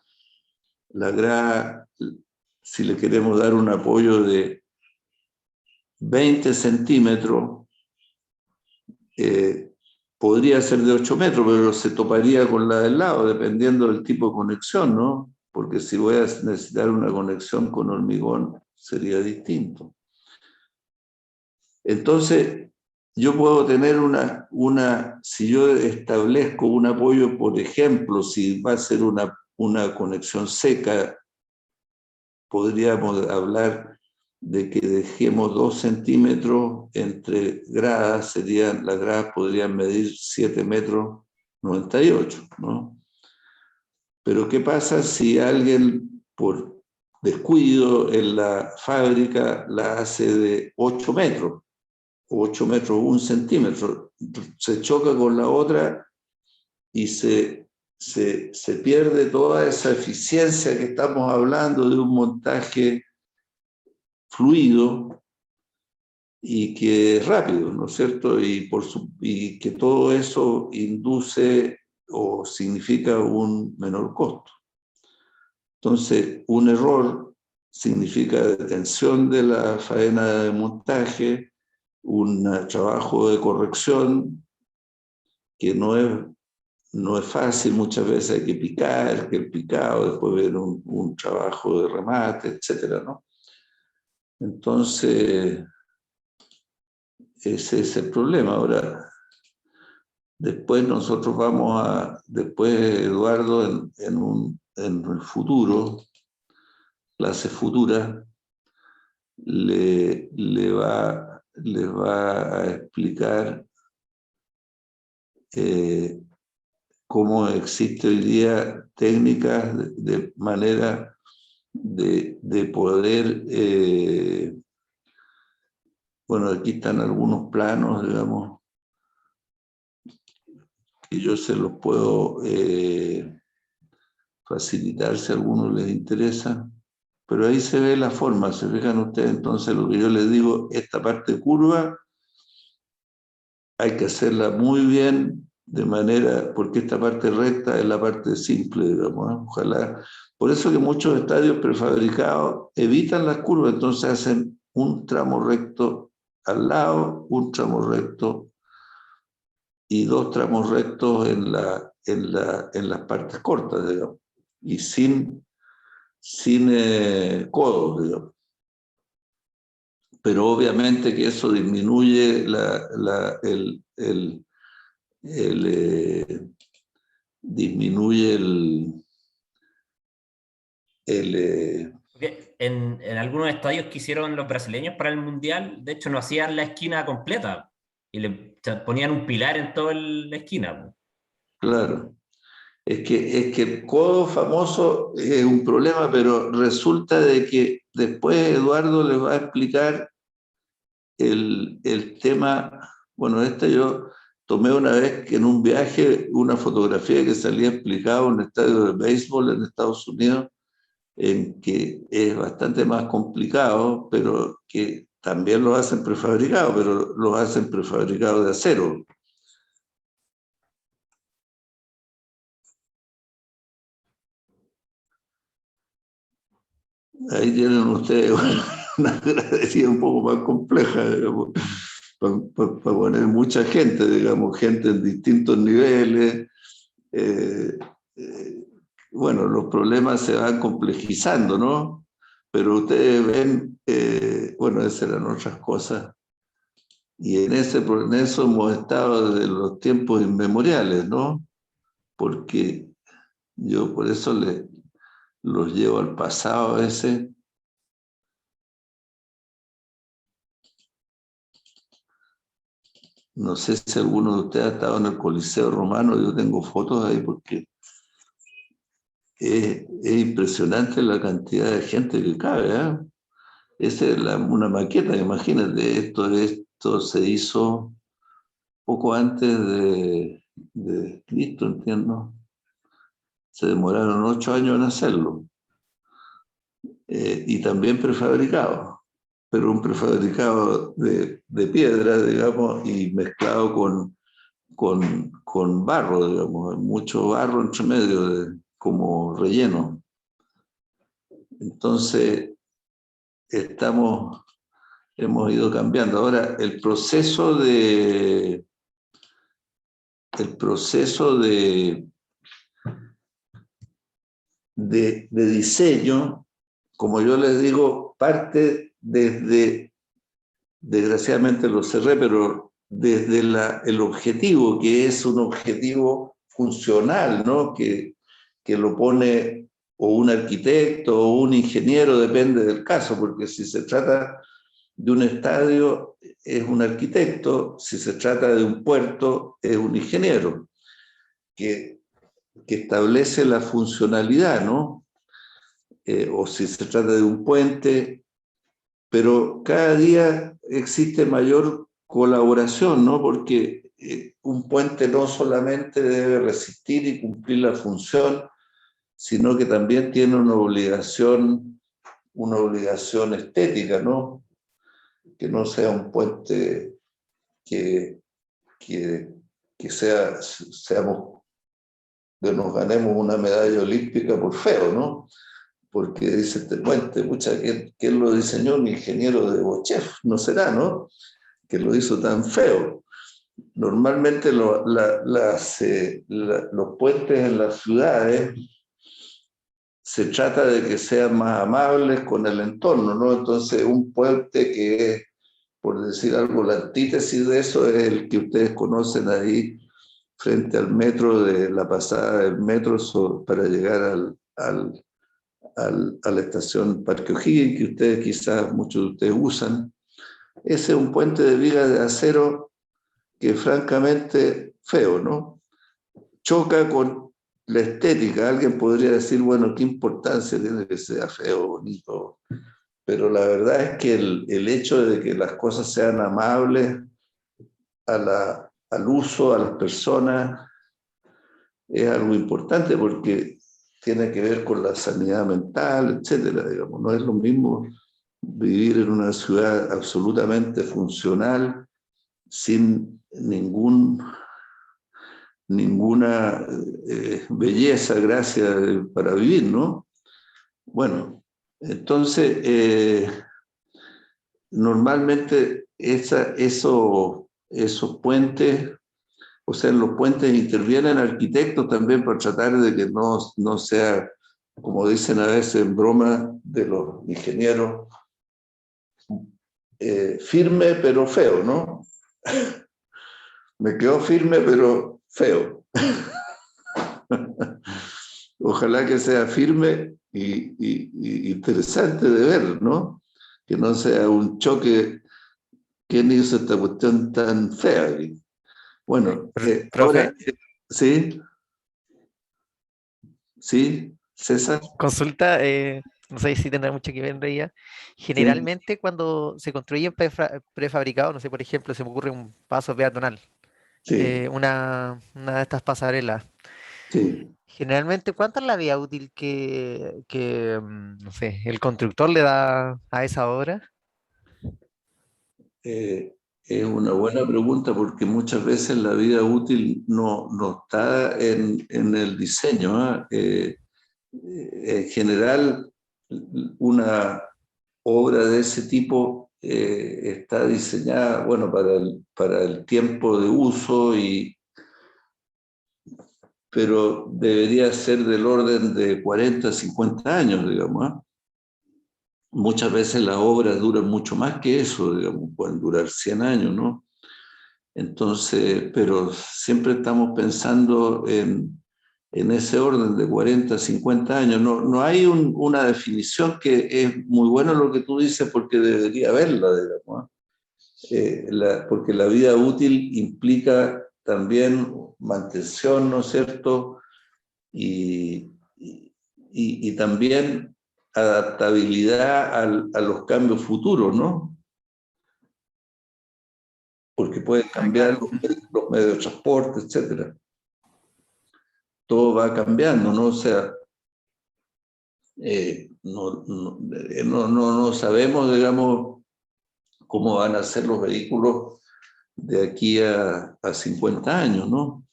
La grada, si le queremos dar un apoyo de 20 centímetros, podría ser de 8 metros, pero se toparía con la del lado, dependiendo del tipo de conexión, ¿no? Porque si voy a necesitar una conexión con hormigón, sería distinto. Entonces, yo puedo tener si yo establezco un apoyo, por ejemplo, si va a ser una conexión seca, podríamos hablar de que dejemos 2 centímetros entre gradas, las gradas podrían medir 7 metros 98, ¿no? Pero ¿qué pasa si alguien por descuido en la fábrica la hace de 8 metros? 8 metros, 1 centímetro, se choca con la otra y se pierde toda esa eficiencia que estamos hablando de un montaje fluido y que es rápido, ¿no es cierto? Y que todo eso induce o significa un menor costo. Entonces, un error significa detención de la faena de montaje, un trabajo de corrección que no es fácil, muchas veces hay que picar, que el picado, después ver un trabajo de remate, etcétera, ¿no? Entonces, ese es el problema. Ahora, después nosotros después Eduardo en el futuro, clase futura, les va a explicar cómo existe hoy día técnicas de manera de poder, bueno, aquí están algunos planos, digamos, que yo se los puedo facilitar si a alguno les interesa, pero ahí se ve la forma, se fijan ustedes. Entonces lo que yo les digo, esta parte curva hay que hacerla muy bien, de manera, porque esta parte recta es la parte simple, digamos, ¿eh? Ojalá. Por eso que muchos estadios prefabricados evitan las curvas, entonces hacen un tramo recto al lado, un tramo recto y 2 tramos rectos en las partes cortas, digamos, y sin codos, digamos. Pero obviamente que eso disminuye disminuye Porque en algunos estadios que hicieron los brasileños para el Mundial, de hecho no hacían la esquina completa y le ponían un pilar en toda la esquina. claro. Es que el codo famoso es un problema, pero resulta de que después Eduardo les va a explicar el tema. Bueno, yo tomé una vez que en un viaje una fotografía que salía explicado en un estadio de béisbol en Estados Unidos, en que es bastante más complicado, pero que también lo hacen prefabricado, pero lo hacen prefabricado de acero. Ahí tienen ustedes una gradería un poco más compleja, digamos, para poner mucha gente, digamos, gente en distintos niveles. Eh, eh, bueno, los problemas se van complejizando, ¿no? Pero ustedes ven, bueno, esas eran otras cosas. Y en eso hemos estado desde los tiempos inmemoriales, ¿no? Porque yo por eso los llevo al pasado a veces. No sé si alguno de ustedes ha estado en el Coliseo Romano, yo tengo fotos ahí porque es impresionante la cantidad de gente que cabe, ¿eh? Esa es una maqueta, imagínate, esto se hizo poco antes de Cristo, entiendo. Se demoraron 8 años en hacerlo. Y también prefabricado, pero un prefabricado de piedra, digamos, y mezclado con barro, digamos, mucho barro entre medio, como relleno. Entonces, hemos ido cambiando. Ahora, el proceso de diseño, como yo les digo, parte desde, desgraciadamente lo cerré, pero desde el objetivo, que es un objetivo funcional, ¿no? Que lo pone o un arquitecto o un ingeniero, depende del caso, porque si se trata de un estadio es un arquitecto, si se trata de un puerto es un ingeniero, que establece la funcionalidad, ¿no? O si se trata de un puente, pero cada día existe mayor colaboración, ¿no? Porque un puente no solamente debe resistir y cumplir la función, sino que también tiene una obligación estética, ¿no? Que no sea un puente que, que, que seamos, que nos ganemos una medalla olímpica por feo, ¿no? Porque dice este puente, pucha, ¿quién lo diseñó? Un ingeniero de Bochef, no será, ¿no? Que lo hizo tan feo. Normalmente los puentes en las ciudades se trata de que sean más amables con el entorno, ¿no? Entonces, un puente que es, por decir algo, la antítesis de eso es el que ustedes conocen ahí frente al metro, de la pasada del metro para llegar a la estación Parque O'Higgins, que ustedes quizás, muchos de ustedes usan. Ese es un puente de vigas de acero que es francamente feo, ¿no? Choca con la estética. Alguien podría decir, bueno, ¿qué importancia tiene que sea feo, bonito? Pero la verdad es que el hecho de que las cosas sean amables al uso, a las personas, es algo importante porque tiene que ver con la sanidad mental, etcétera, digamos. No es lo mismo vivir en una ciudad absolutamente funcional, sin ninguna belleza, gracia para vivir, ¿no? Bueno, entonces, normalmente esos puentes, o sea, en los puentes intervienen arquitectos también para tratar de que no sea, como dicen a veces en broma de los ingenieros, firme pero feo, ¿no? Me quedó firme pero feo. Ojalá que sea firme y interesante de ver, ¿no? Que no sea un choque. ¿Quién hizo esta cuestión tan fea? Bueno, ahora, Profe, sí, sí, César, consulta, no sé si tendrá mucho que ver en realidad. sí, Generalmente cuando se construyen prefabricados, no sé, por ejemplo, se me ocurre un paso peatonal, sí, una de estas pasarelas. sí. Generalmente, ¿cuánto es la vida útil no sé, el constructor le da a esa obra? Es una buena pregunta porque muchas veces la vida útil no está en el diseño, ¿ah? En general, una obra de ese tipo está diseñada, bueno, para el tiempo de uso, pero debería ser del orden de 40, 50 años, digamos, ¿ah? Muchas veces las obras duran mucho más que eso, digamos, pueden durar 100 años, ¿no? Entonces, pero siempre estamos pensando en ese orden de 40, 50 años. No hay una definición que es muy buena lo que tú dices porque debería haberla, digamos, porque la vida útil implica también mantención, ¿no es cierto? Y también adaptabilidad a los cambios futuros, ¿no? Porque pueden cambiar claro. los medios de transporte, etcétera. Todo va cambiando, ¿no? O sea, no sabemos, digamos, cómo van a ser los vehículos de aquí a 50 años, ¿no?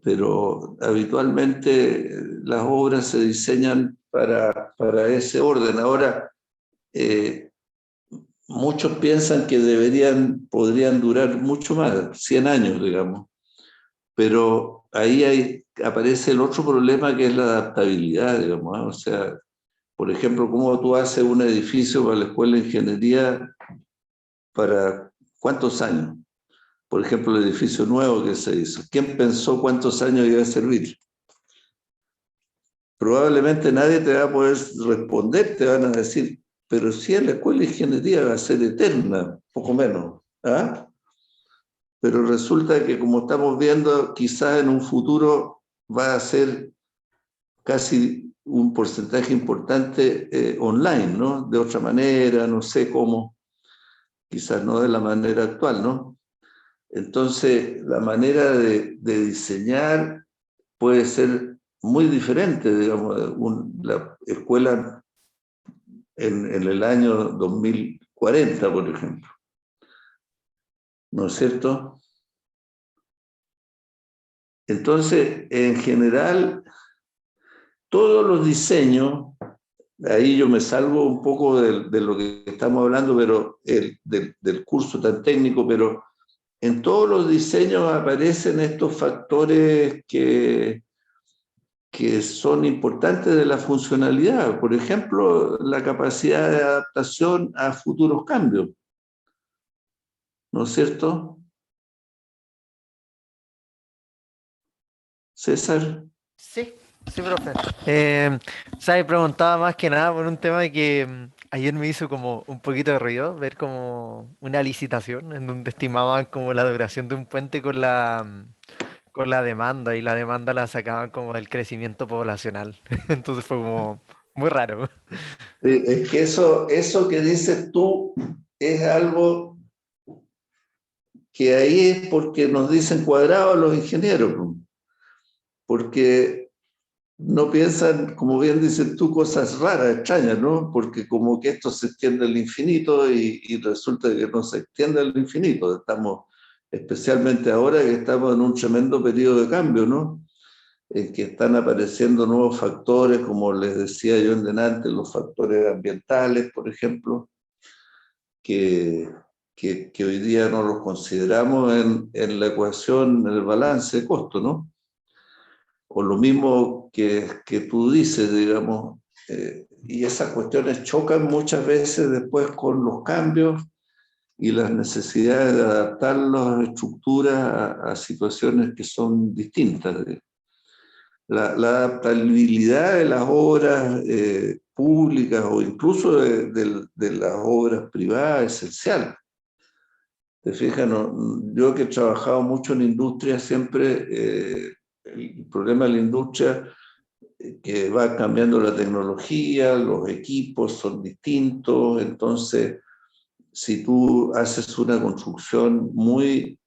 Pero habitualmente las obras se diseñan para ese orden. Ahora, muchos piensan que podrían durar mucho más, 100 años, digamos. Pero ahí aparece el otro problema que es la adaptabilidad, digamos, ¿eh? O sea, por ejemplo, ¿cómo tú haces un edificio para la escuela de ingeniería para cuántos años? Por ejemplo, el edificio nuevo que se hizo. ¿Quién pensó cuántos años iba a servir? Probablemente nadie te va a poder responder, te van a decir, pero si en la escuela de ingeniería va a ser eterna, poco menos. ¿Ah? Pero resulta que como estamos viendo, quizás en un futuro va a ser casi un porcentaje importante online, ¿no? De otra manera, no sé cómo, quizás no de la manera actual, ¿no? Entonces, la manera de diseñar puede ser muy diferente, digamos, la escuela en el año 2040, por ejemplo. ¿No es cierto? Entonces, en general, todos los diseños, ahí yo me salgo un poco de lo que estamos hablando, pero del curso tan técnico, pero en todos los diseños aparecen estos factores que son importantes de la funcionalidad. Por ejemplo, la capacidad de adaptación a futuros cambios. ¿No es cierto? César. Sí, sí, profe. ¿Sabes? Preguntaba más que nada por un tema de que ayer me hizo como un poquito de ruido ver como una licitación en donde estimaban como la duración de un puente con con la demanda y la demanda la sacaban como del crecimiento poblacional. Entonces fue como muy raro. Es que eso que dices tú es algo que ahí es porque nos dicen cuadrados los ingenieros, porque no piensan, como bien dices tú, cosas raras, extrañas, ¿no? Porque como que esto se extiende al infinito y resulta que no se extiende al infinito. Estamos, especialmente ahora que estamos en un tremendo periodo de cambio, ¿no? En que están apareciendo nuevos factores, como les decía yo en delante, los factores ambientales, por ejemplo, que, que hoy día no los consideramos en la ecuación, en el balance de costo, ¿no? O lo mismo que tú dices, digamos, y esas cuestiones chocan muchas veces después con los cambios y las necesidades de adaptar las estructuras a situaciones que son distintas. La adaptabilidad de las obras públicas o incluso de las obras privadas es esencial. Te fijas, yo que he trabajado mucho en industria, siempre el problema de la industria que va cambiando la tecnología, los equipos son distintos, entonces si tú haces una construcción muy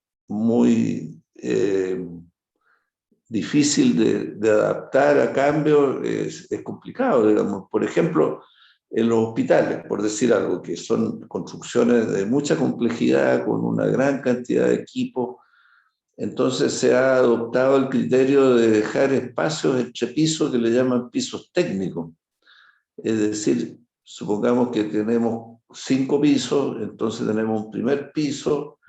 difícil de adaptar a cambios, es complicado, digamos. Por ejemplo, en los hospitales, por decir algo, que son construcciones de mucha complejidad, con una gran cantidad de equipos, entonces se ha adoptado el criterio de dejar espacios entre pisos que le llaman pisos técnicos. Es decir, supongamos que tenemos 5 pisos, entonces tenemos un primer piso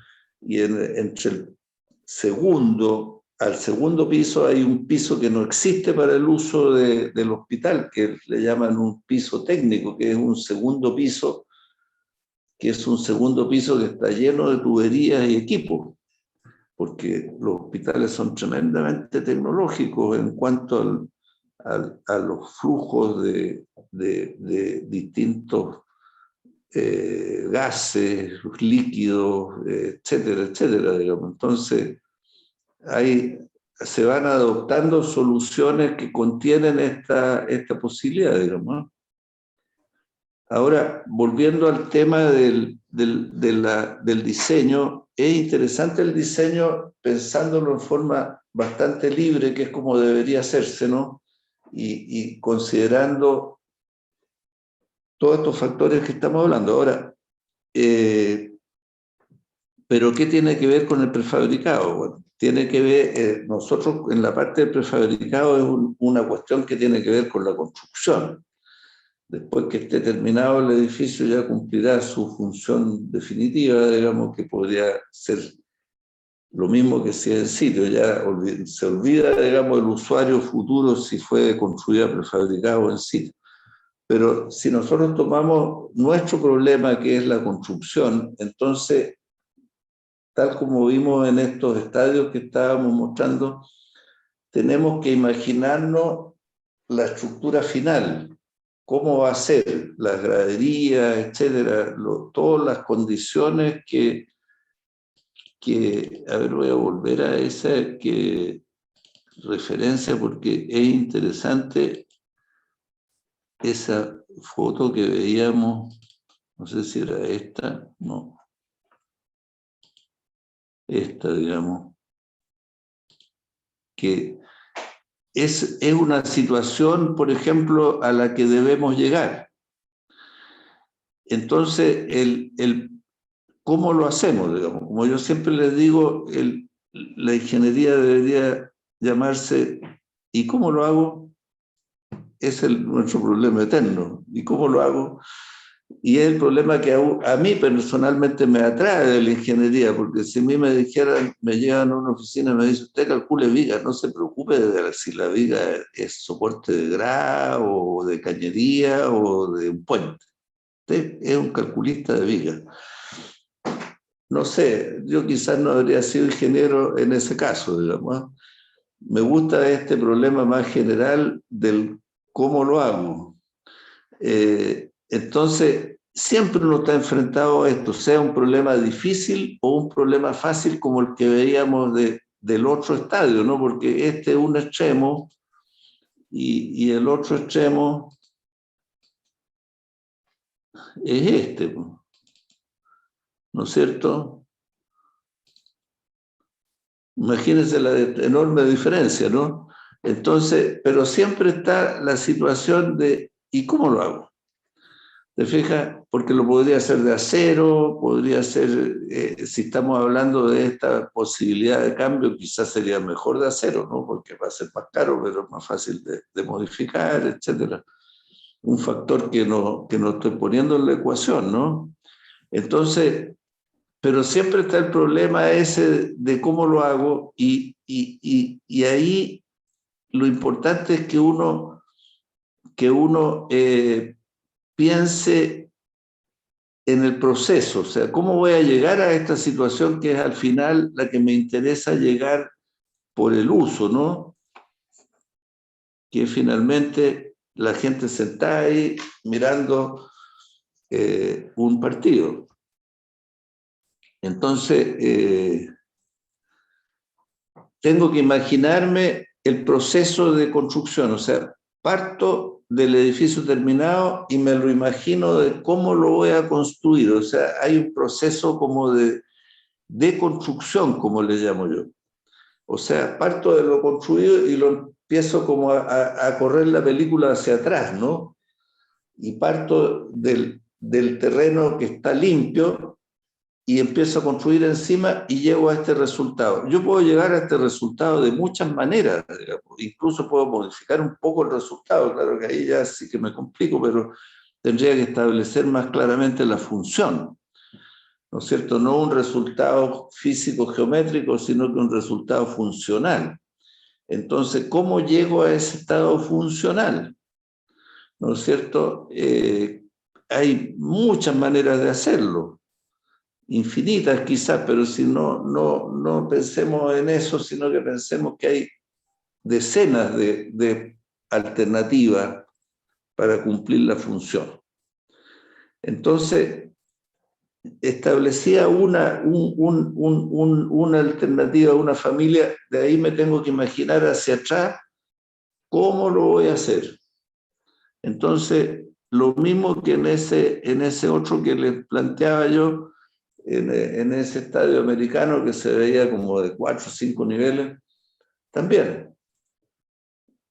y entre el segundo al segundo piso hay un piso que no existe para el uso del hospital, que le llaman un piso técnico, que es un segundo piso, que está lleno de tuberías y equipos. porque los hospitales son tremendamente tecnológicos en cuanto a los flujos de distintos gases, líquidos, etcétera, etcétera, digamos. Entonces, se van adoptando soluciones que contienen esta posibilidad, digamos, ¿no? Ahora, volviendo al tema del diseño, es interesante el diseño pensándolo en forma bastante libre, que es como debería hacerse, ¿no? Y considerando todos estos factores que estamos hablando. Ahora, ¿pero qué tiene que ver con el prefabricado? Bueno, tiene que ver, nosotros en la parte del prefabricado es una cuestión que tiene que ver con la construcción. Después que esté terminado el edificio ya cumplirá su función definitiva, digamos, que podría ser lo mismo que si es en sitio. Ya se olvida, digamos, el usuario futuro si fue construida prefabricado o en sitio. Pero si nosotros tomamos nuestro problema, que es la construcción, entonces, tal como vimos en estos estadios que estábamos mostrando, tenemos que imaginarnos la estructura final, cómo va a ser, las graderías, etcétera, todas las condiciones que, a ver, voy a volver a esa referencia porque es interesante esa foto que veíamos, no sé si era esta, no, esta, digamos, que es una situación, por ejemplo, a la que debemos llegar. Entonces, ¿cómo lo hacemos? Digamos? Como yo siempre les digo, la ingeniería debería llamarse ¿y cómo lo hago? Es nuestro problema eterno. ¿Y cómo lo hago? Y es el problema que a mí personalmente me atrae de la ingeniería, porque si a mí me dijeran, me llegan a una oficina y me dicen, usted calcule vigas, no se preocupe de si la viga es soporte de grava o de cañería o de un puente. Usted es un calculista de vigas. No sé, yo quizás no habría sido ingeniero en ese caso, digamos. Me gusta este problema más general del cómo lo hago. Entonces, siempre uno está enfrentado a esto, sea un problema difícil o un problema fácil como el que veíamos del otro estadio, ¿no? Porque este es un extremo y el otro extremo es este, ¿no es cierto? Imagínense la enorme diferencia, ¿no? Entonces, pero siempre está la situación de ¿y cómo lo hago? ¿Te fijas? Porque lo podría hacer de acero, podría ser, si estamos hablando de esta posibilidad de cambio, quizás sería mejor de acero, ¿no? Porque va a ser más caro, pero es más fácil de modificar, etc. Un factor que no estoy poniendo en la ecuación, ¿no? Entonces, pero siempre está el problema ese de cómo lo hago y ahí lo importante es que uno piense en el proceso, o sea, cómo voy a llegar a esta situación que es al final la que me interesa llegar por el uso, ¿no? Que finalmente la gente sentada ahí mirando un partido. Entonces, tengo que imaginarme el proceso de construcción, o sea, parto del edificio terminado y me lo imagino de cómo lo voy a construir, o sea, hay un proceso como de construcción, como le llamo yo. O sea, parto de lo construido y lo empiezo como a correr la película hacia atrás, ¿no? Y parto del terreno que está limpio y empiezo a construir encima y llego a este resultado. Yo puedo llegar a este resultado de muchas maneras, digamos. Incluso puedo modificar un poco el resultado, claro que ahí ya sí que me complico, pero tendría que establecer más claramente la función, ¿no es cierto? No un resultado físico-geométrico, sino que un resultado funcional. Entonces, ¿cómo llego a ese estado funcional? ¿No es cierto? Hay muchas maneras de hacerlo. infinitas quizás, pero si no pensemos en eso, sino que pensemos que hay decenas de alternativas para cumplir la función. Entonces, establecía una alternativa, una familia, de ahí me tengo que imaginar hacia atrás cómo lo voy a hacer. Entonces, lo mismo que en ese otro que les planteaba yo, en ese estadio americano que se veía como de 4 o 5 niveles, también.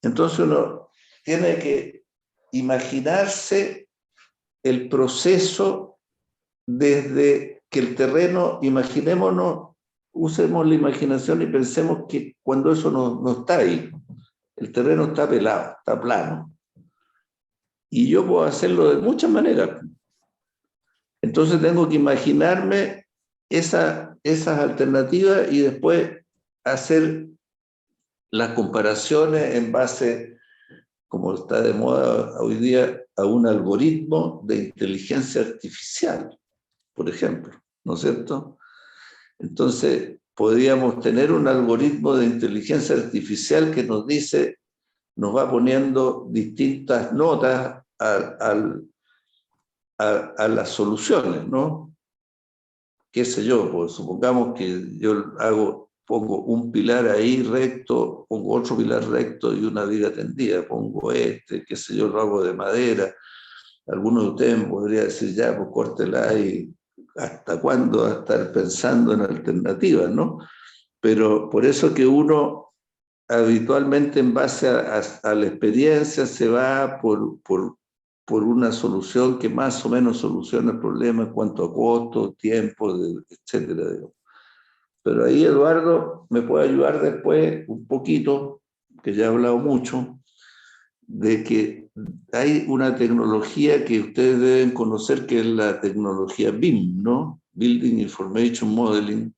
Entonces uno tiene que imaginarse el proceso desde que el terreno, imaginémonos, usemos la imaginación y pensemos que cuando eso no está ahí, el terreno está pelado, está plano. Y yo puedo hacerlo de muchas maneras. Entonces tengo que imaginarme esas alternativas y después hacer las comparaciones en base, como está de moda hoy día, a un algoritmo de inteligencia artificial, por ejemplo, ¿no es cierto? Entonces, podríamos tener un algoritmo de inteligencia artificial que nos dice, nos va poniendo distintas notas a las soluciones, ¿no? Qué sé yo, pues supongamos que yo pongo un pilar ahí recto, pongo otro pilar recto y una viga tendida, pongo qué sé yo, lo hago de madera. Algunos de ustedes me podrían decir, ya, pues córtela y ¿hasta cuándo va a estar pensando en alternativas, no? Pero por eso que uno habitualmente en base a la experiencia se va por una solución que más o menos soluciona el problema en cuanto a costo, tiempo, etcétera. Pero ahí Eduardo me puede ayudar después un poquito, que ya he hablado mucho, de que hay una tecnología que ustedes deben conocer, que es la tecnología BIM, ¿no? Building Information Modeling,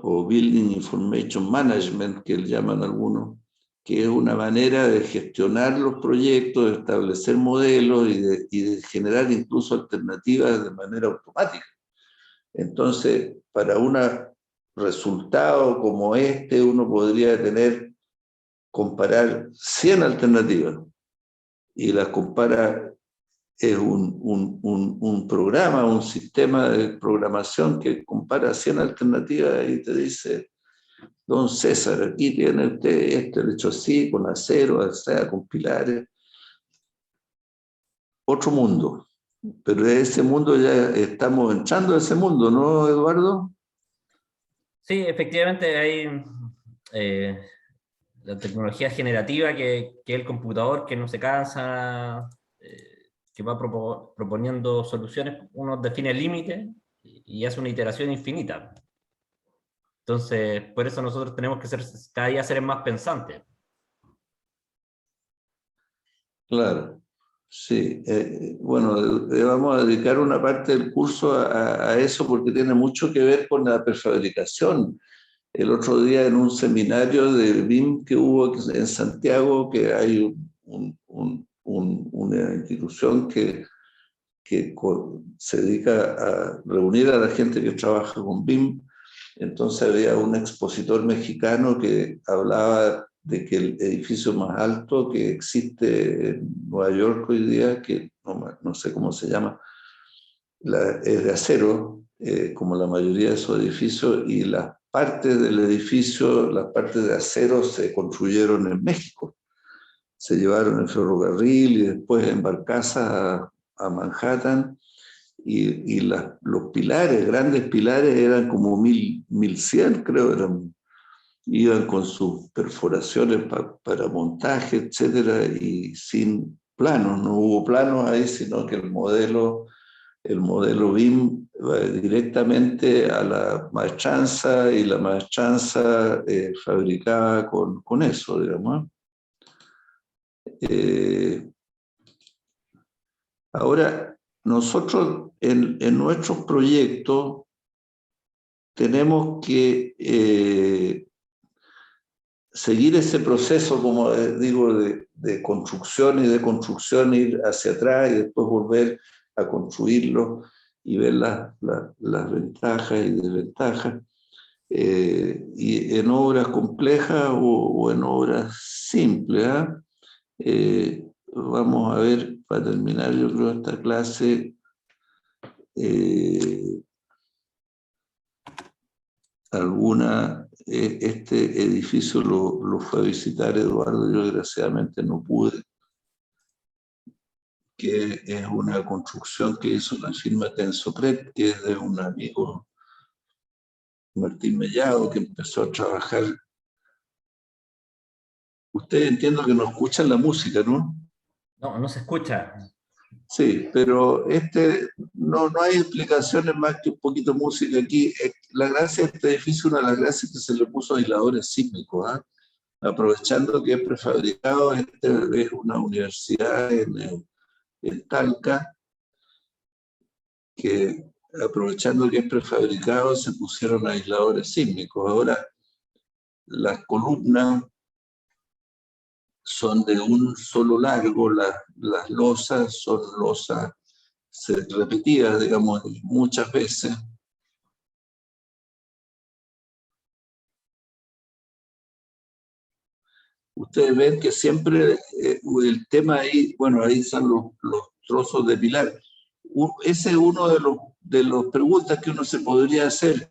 o Building Information Management, que le llaman algunos, que es una manera de gestionar los proyectos, de establecer modelos y de generar incluso alternativas de manera automática. Entonces, para un resultado como este, uno podría comparar 100 alternativas y las compara, es un programa, un sistema de programación que compara 100 alternativas y te dice, don César, aquí tiene usted lo hecho así, con acero, o sea, con pilares. Otro mundo. Pero de ese mundo ya estamos entrando a ese mundo, ¿no, Eduardo? Sí, efectivamente hay la tecnología generativa que es el computador que no se cansa, que va proponiendo soluciones, uno define el límite y hace una iteración infinita. Entonces, por eso nosotros tenemos que cada día ser más pensantes. Claro, sí. Bueno, vamos a dedicar una parte del curso a eso porque tiene mucho que ver con la prefabricación. El otro día en un seminario de BIM que hubo en Santiago, que hay una institución que se dedica a reunir a la gente que trabaja con BIM. Entonces había un expositor mexicano que hablaba de que el edificio más alto que existe en Nueva York hoy día, que no sé cómo se llama, es de acero, como la mayoría de esos edificios, y las partes del edificio, las partes de acero se construyeron en México. Se llevaron en ferrocarril y después en barcazas a Manhattan, y los pilares, grandes pilares, eran como 1100, creo, iban con sus perforaciones para montaje, etcétera, y sin planos, no hubo planos ahí, sino que el modelo BIM va directamente a la maestranza y la maestranza fabricaba con eso, digamos. Ahora, nosotros en nuestros proyectos tenemos que seguir ese proceso, como digo, de construcción y de construcción, ir hacia atrás y después volver a construirlo. y ver las ventajas y desventajas. Y en obras complejas o en obras simples, ¿ah? Vamos a ver, para terminar, yo creo, esta clase, este edificio lo fue a visitar Eduardo, yo desgraciadamente no pude, que es una construcción que hizo la firma Tensocret, que es de un amigo, Martín Mellado, que empezó a trabajar. Ustedes entiendo que no escuchan la música, ¿no? No, no se escucha. Sí, pero no hay explicaciones más que un poquito de música aquí. La gracia de este edificio, una de las gracias que se le puso aisladores sísmicos, ¿ah? Aprovechando que es prefabricado, es una universidad en Talca, que aprovechando que es prefabricado se pusieron aisladores sísmicos. Ahora las columnas son de un solo largo, las losas son losas repetidas, digamos, muchas veces. Ustedes ven que siempre el tema ahí, bueno, ahí están los trozos de pilar. Ese es uno de los preguntas que uno se podría hacer.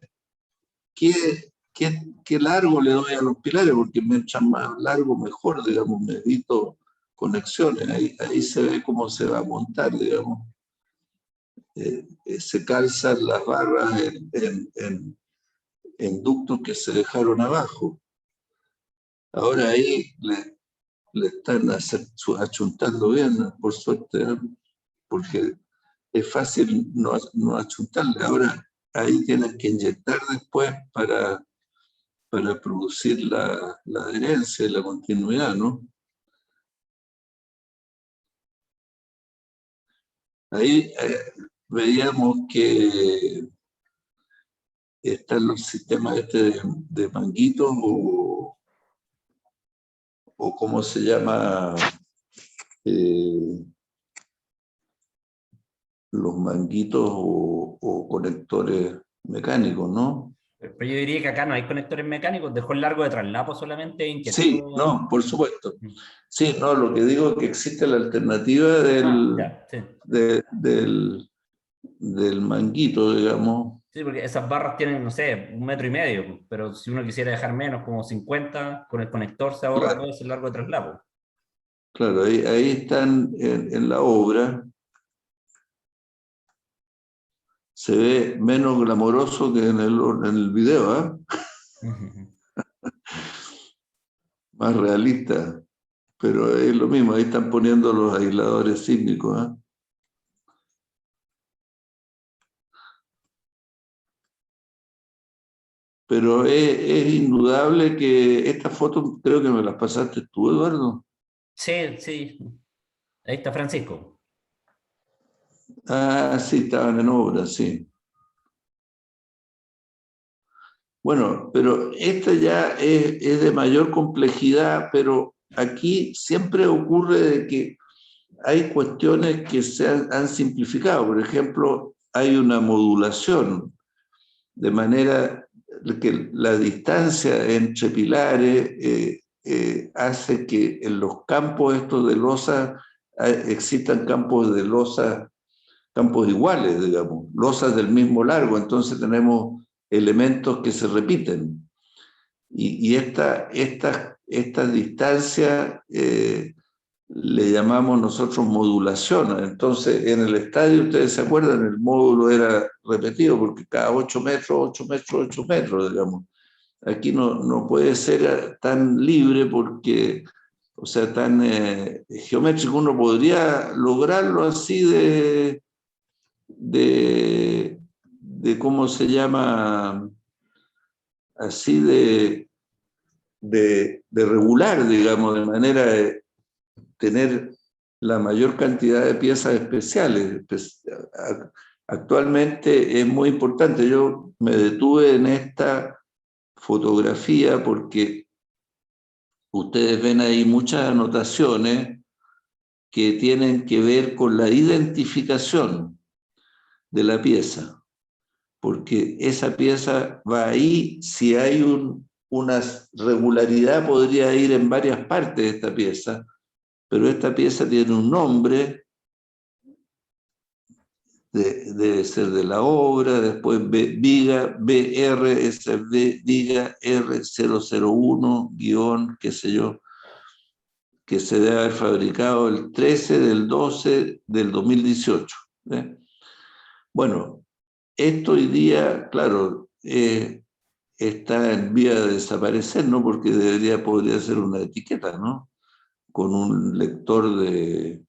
¿Qué largo le doy a los pilares? Porque mientras más largo, mejor, digamos, me evito conexiones. Ahí se ve cómo se va a montar, digamos. Se calzan las barras en ductos que se dejaron abajo. Ahora ahí le están achuntando bien, por suerte, ¿eh? Porque es fácil no achuntarle. Ahora ahí tienes que inyectar después para producir la adherencia y la continuidad, ¿no? Ahí veíamos que están los sistemas de manguitos o cómo se llama, los manguitos o conectores mecánicos, ¿no? Pero yo diría que acá no hay conectores mecánicos, dejó el largo de traslapo solamente Sí, inquietud. no, por supuesto. Sí, no, lo que digo es que existe la alternativa Ya, sí. del manguito, digamos. Sí, porque esas barras tienen, no sé, 1,5 metros, pero si uno quisiera dejar menos, como 50, con el conector se ahorra Claro, todo ese largo de traslapo. claro, ahí están en la obra. Se ve menos glamoroso que en el video, ¿eh? Más realista. Pero es lo mismo, ahí están poniendo los aisladores sísmicos, ¿eh? Pero es indudable que esta foto, creo que me las pasaste tú, Eduardo. Sí, sí. Ahí está Francisco. Ah, sí, estaban en obra, sí. Bueno, pero esta ya es de mayor complejidad, pero aquí siempre ocurre de que hay cuestiones que se han simplificado. Por ejemplo, hay una modulación, de manera que la distancia entre pilares hace que en los campos estos de losa existan campos de losa, campos iguales, digamos, losas del mismo largo, entonces tenemos elementos que se repiten. Y esta distancia le llamamos nosotros modulación. Entonces, en el estadio, ustedes se acuerdan, el módulo era repetido porque cada 8 metros, 8 metros, 8 metros, digamos. Aquí no puede ser tan libre porque, o sea, tan geométrico. Uno podría lograrlo así de ¿cómo se llama? Así de regular, digamos, de manera de tener la mayor cantidad de piezas especiales. Actualmente es muy importante. Yo me detuve en esta fotografía porque ustedes ven ahí muchas anotaciones que tienen que ver con la identificación. de la pieza, porque esa pieza va ahí, si hay una regularidad podría ir en varias partes de esta pieza, pero esta pieza tiene un nombre, debe ser de la obra, después viga, BR, viga R001, guión, qué sé yo, que se debe haber fabricado el 13 del 12 del 2018. Bueno, esto hoy día, claro, está en vía de desaparecer, ¿no? Porque podría ser una etiqueta, ¿no? Con un lector de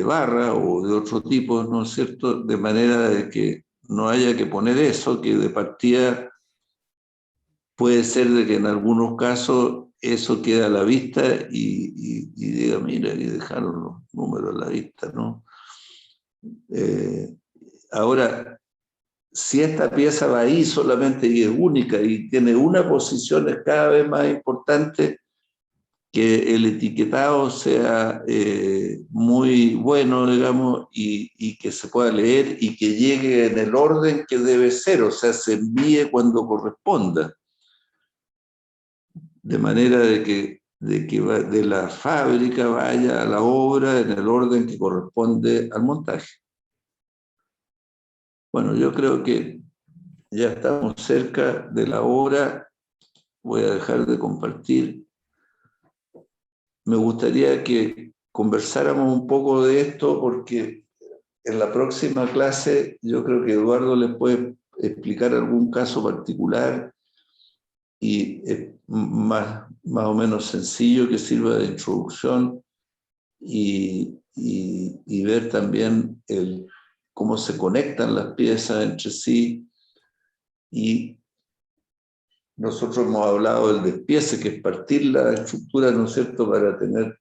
barra o de otro tipo, ¿no es cierto? De manera de que no haya que poner eso, que de partida puede ser de que en algunos casos eso queda a la vista y diga, mira, y dejaron los números a la vista, ¿no? Ahora, si esta pieza va ahí solamente y es única y tiene una posición, es cada vez más importante que el etiquetado sea muy bueno, digamos, y que se pueda leer y que llegue en el orden que debe ser, o sea, se envíe cuando corresponda, de manera de la fábrica vaya a la obra en el orden que corresponde al montaje. Bueno, yo creo que ya estamos cerca de la hora, voy a dejar de compartir. Me gustaría que conversáramos un poco de esto porque en la próxima clase yo creo que Eduardo les puede explicar algún caso particular y más o menos sencillo que sirva de introducción y ver también cómo se conectan las piezas entre sí. Y nosotros hemos hablado del despiece, que es partir la estructura, ¿no es cierto?, para tener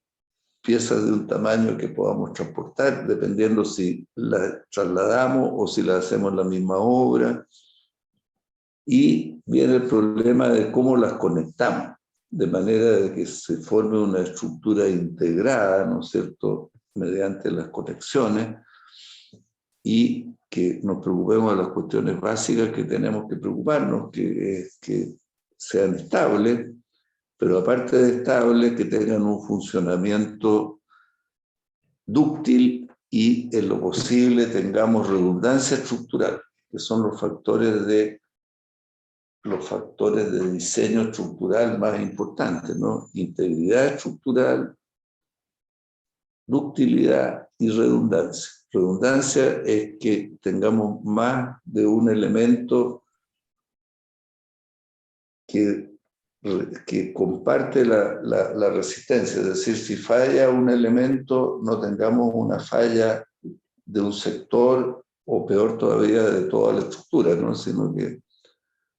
piezas de un tamaño que podamos transportar, dependiendo si las trasladamos o si las hacemos en la misma obra. Y viene el problema de cómo las conectamos, de manera de que se forme una estructura integrada, ¿no es cierto?, mediante las conexiones, y que nos preocupemos de las cuestiones básicas que tenemos que preocuparnos, que es que sean estables, pero aparte de estables, que tengan un funcionamiento dúctil y en lo posible tengamos redundancia estructural, que son los factores de diseño estructural más importantes, ¿no? Integridad estructural, ductilidad y redundancia. Redundancia es que tengamos más de un elemento que comparte la resistencia, es decir, si falla un elemento, no tengamos una falla de un sector o peor todavía de toda la estructura, ¿no? Sino que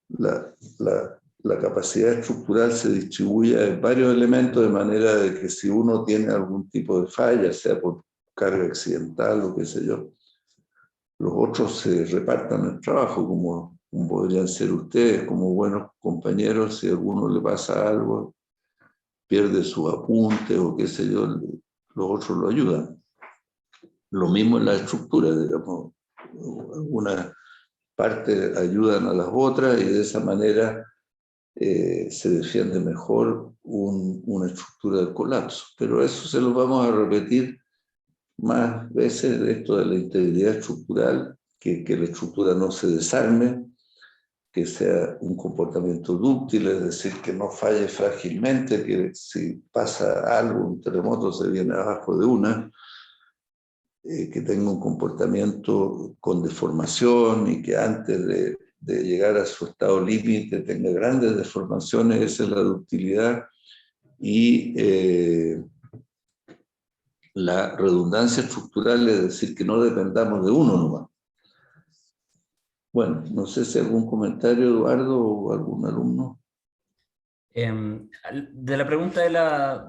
la capacidad estructural se distribuye en varios elementos de manera de que si uno tiene algún tipo de falla, sea por carga accidental o qué sé yo, los otros se repartan el trabajo, como podrían ser ustedes, como buenos compañeros. Si a alguno le pasa algo, pierde su apunte o qué sé yo, los otros lo ayudan. Lo mismo en la estructura, digamos, algunas partes ayudan a las otras y de esa manera se defiende mejor una estructura del colapso. Pero eso se lo vamos a repetir más veces, de esto de la integridad estructural, que la estructura no se desarme, que sea un comportamiento dúctil, es decir, que no falle frágilmente, que si pasa algo, un terremoto se viene abajo de una, que tenga un comportamiento con deformación y que antes de llegar a su estado límite tenga grandes deformaciones. Esa es la ductilidad. Y la redundancia estructural, es decir, que no dependamos de uno nomás. Bueno, no sé si algún comentario, Eduardo, o algún alumno. De la pregunta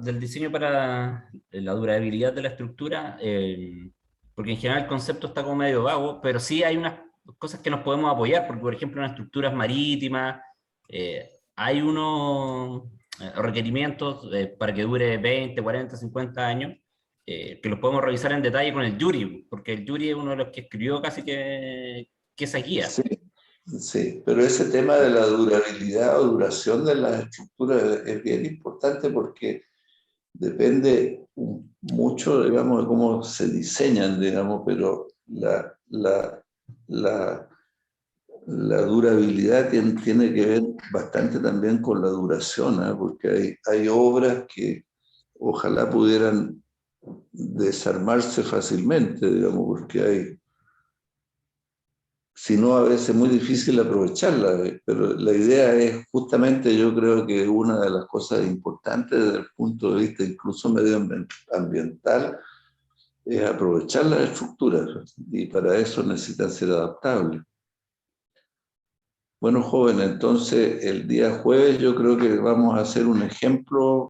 del diseño para la durabilidad de la estructura, porque en general el concepto está como medio vago, pero sí hay unas cosas que nos podemos apoyar, porque por ejemplo en las estructuras marítimas hay unos requerimientos para que dure 20, 40, 50 años, que los podemos revisar en detalle con el Yuri, porque el Yuri es uno de los que escribió casi que esa guía. Sí, sí, pero ese tema de la durabilidad o duración de las estructuras es bien importante porque depende mucho, digamos, de cómo se diseñan, digamos, pero la durabilidad tiene que ver bastante también con la duración, ¿eh? Porque hay obras que ojalá pudieran desarmarse fácilmente, digamos, porque si no, a veces es muy difícil aprovecharla, pero la idea es justamente, yo creo que una de las cosas importantes desde el punto de vista incluso medioambiental es aprovechar las estructuras y para eso necesitan ser adaptables. Bueno, joven, entonces el día jueves yo creo que vamos a hacer un ejemplo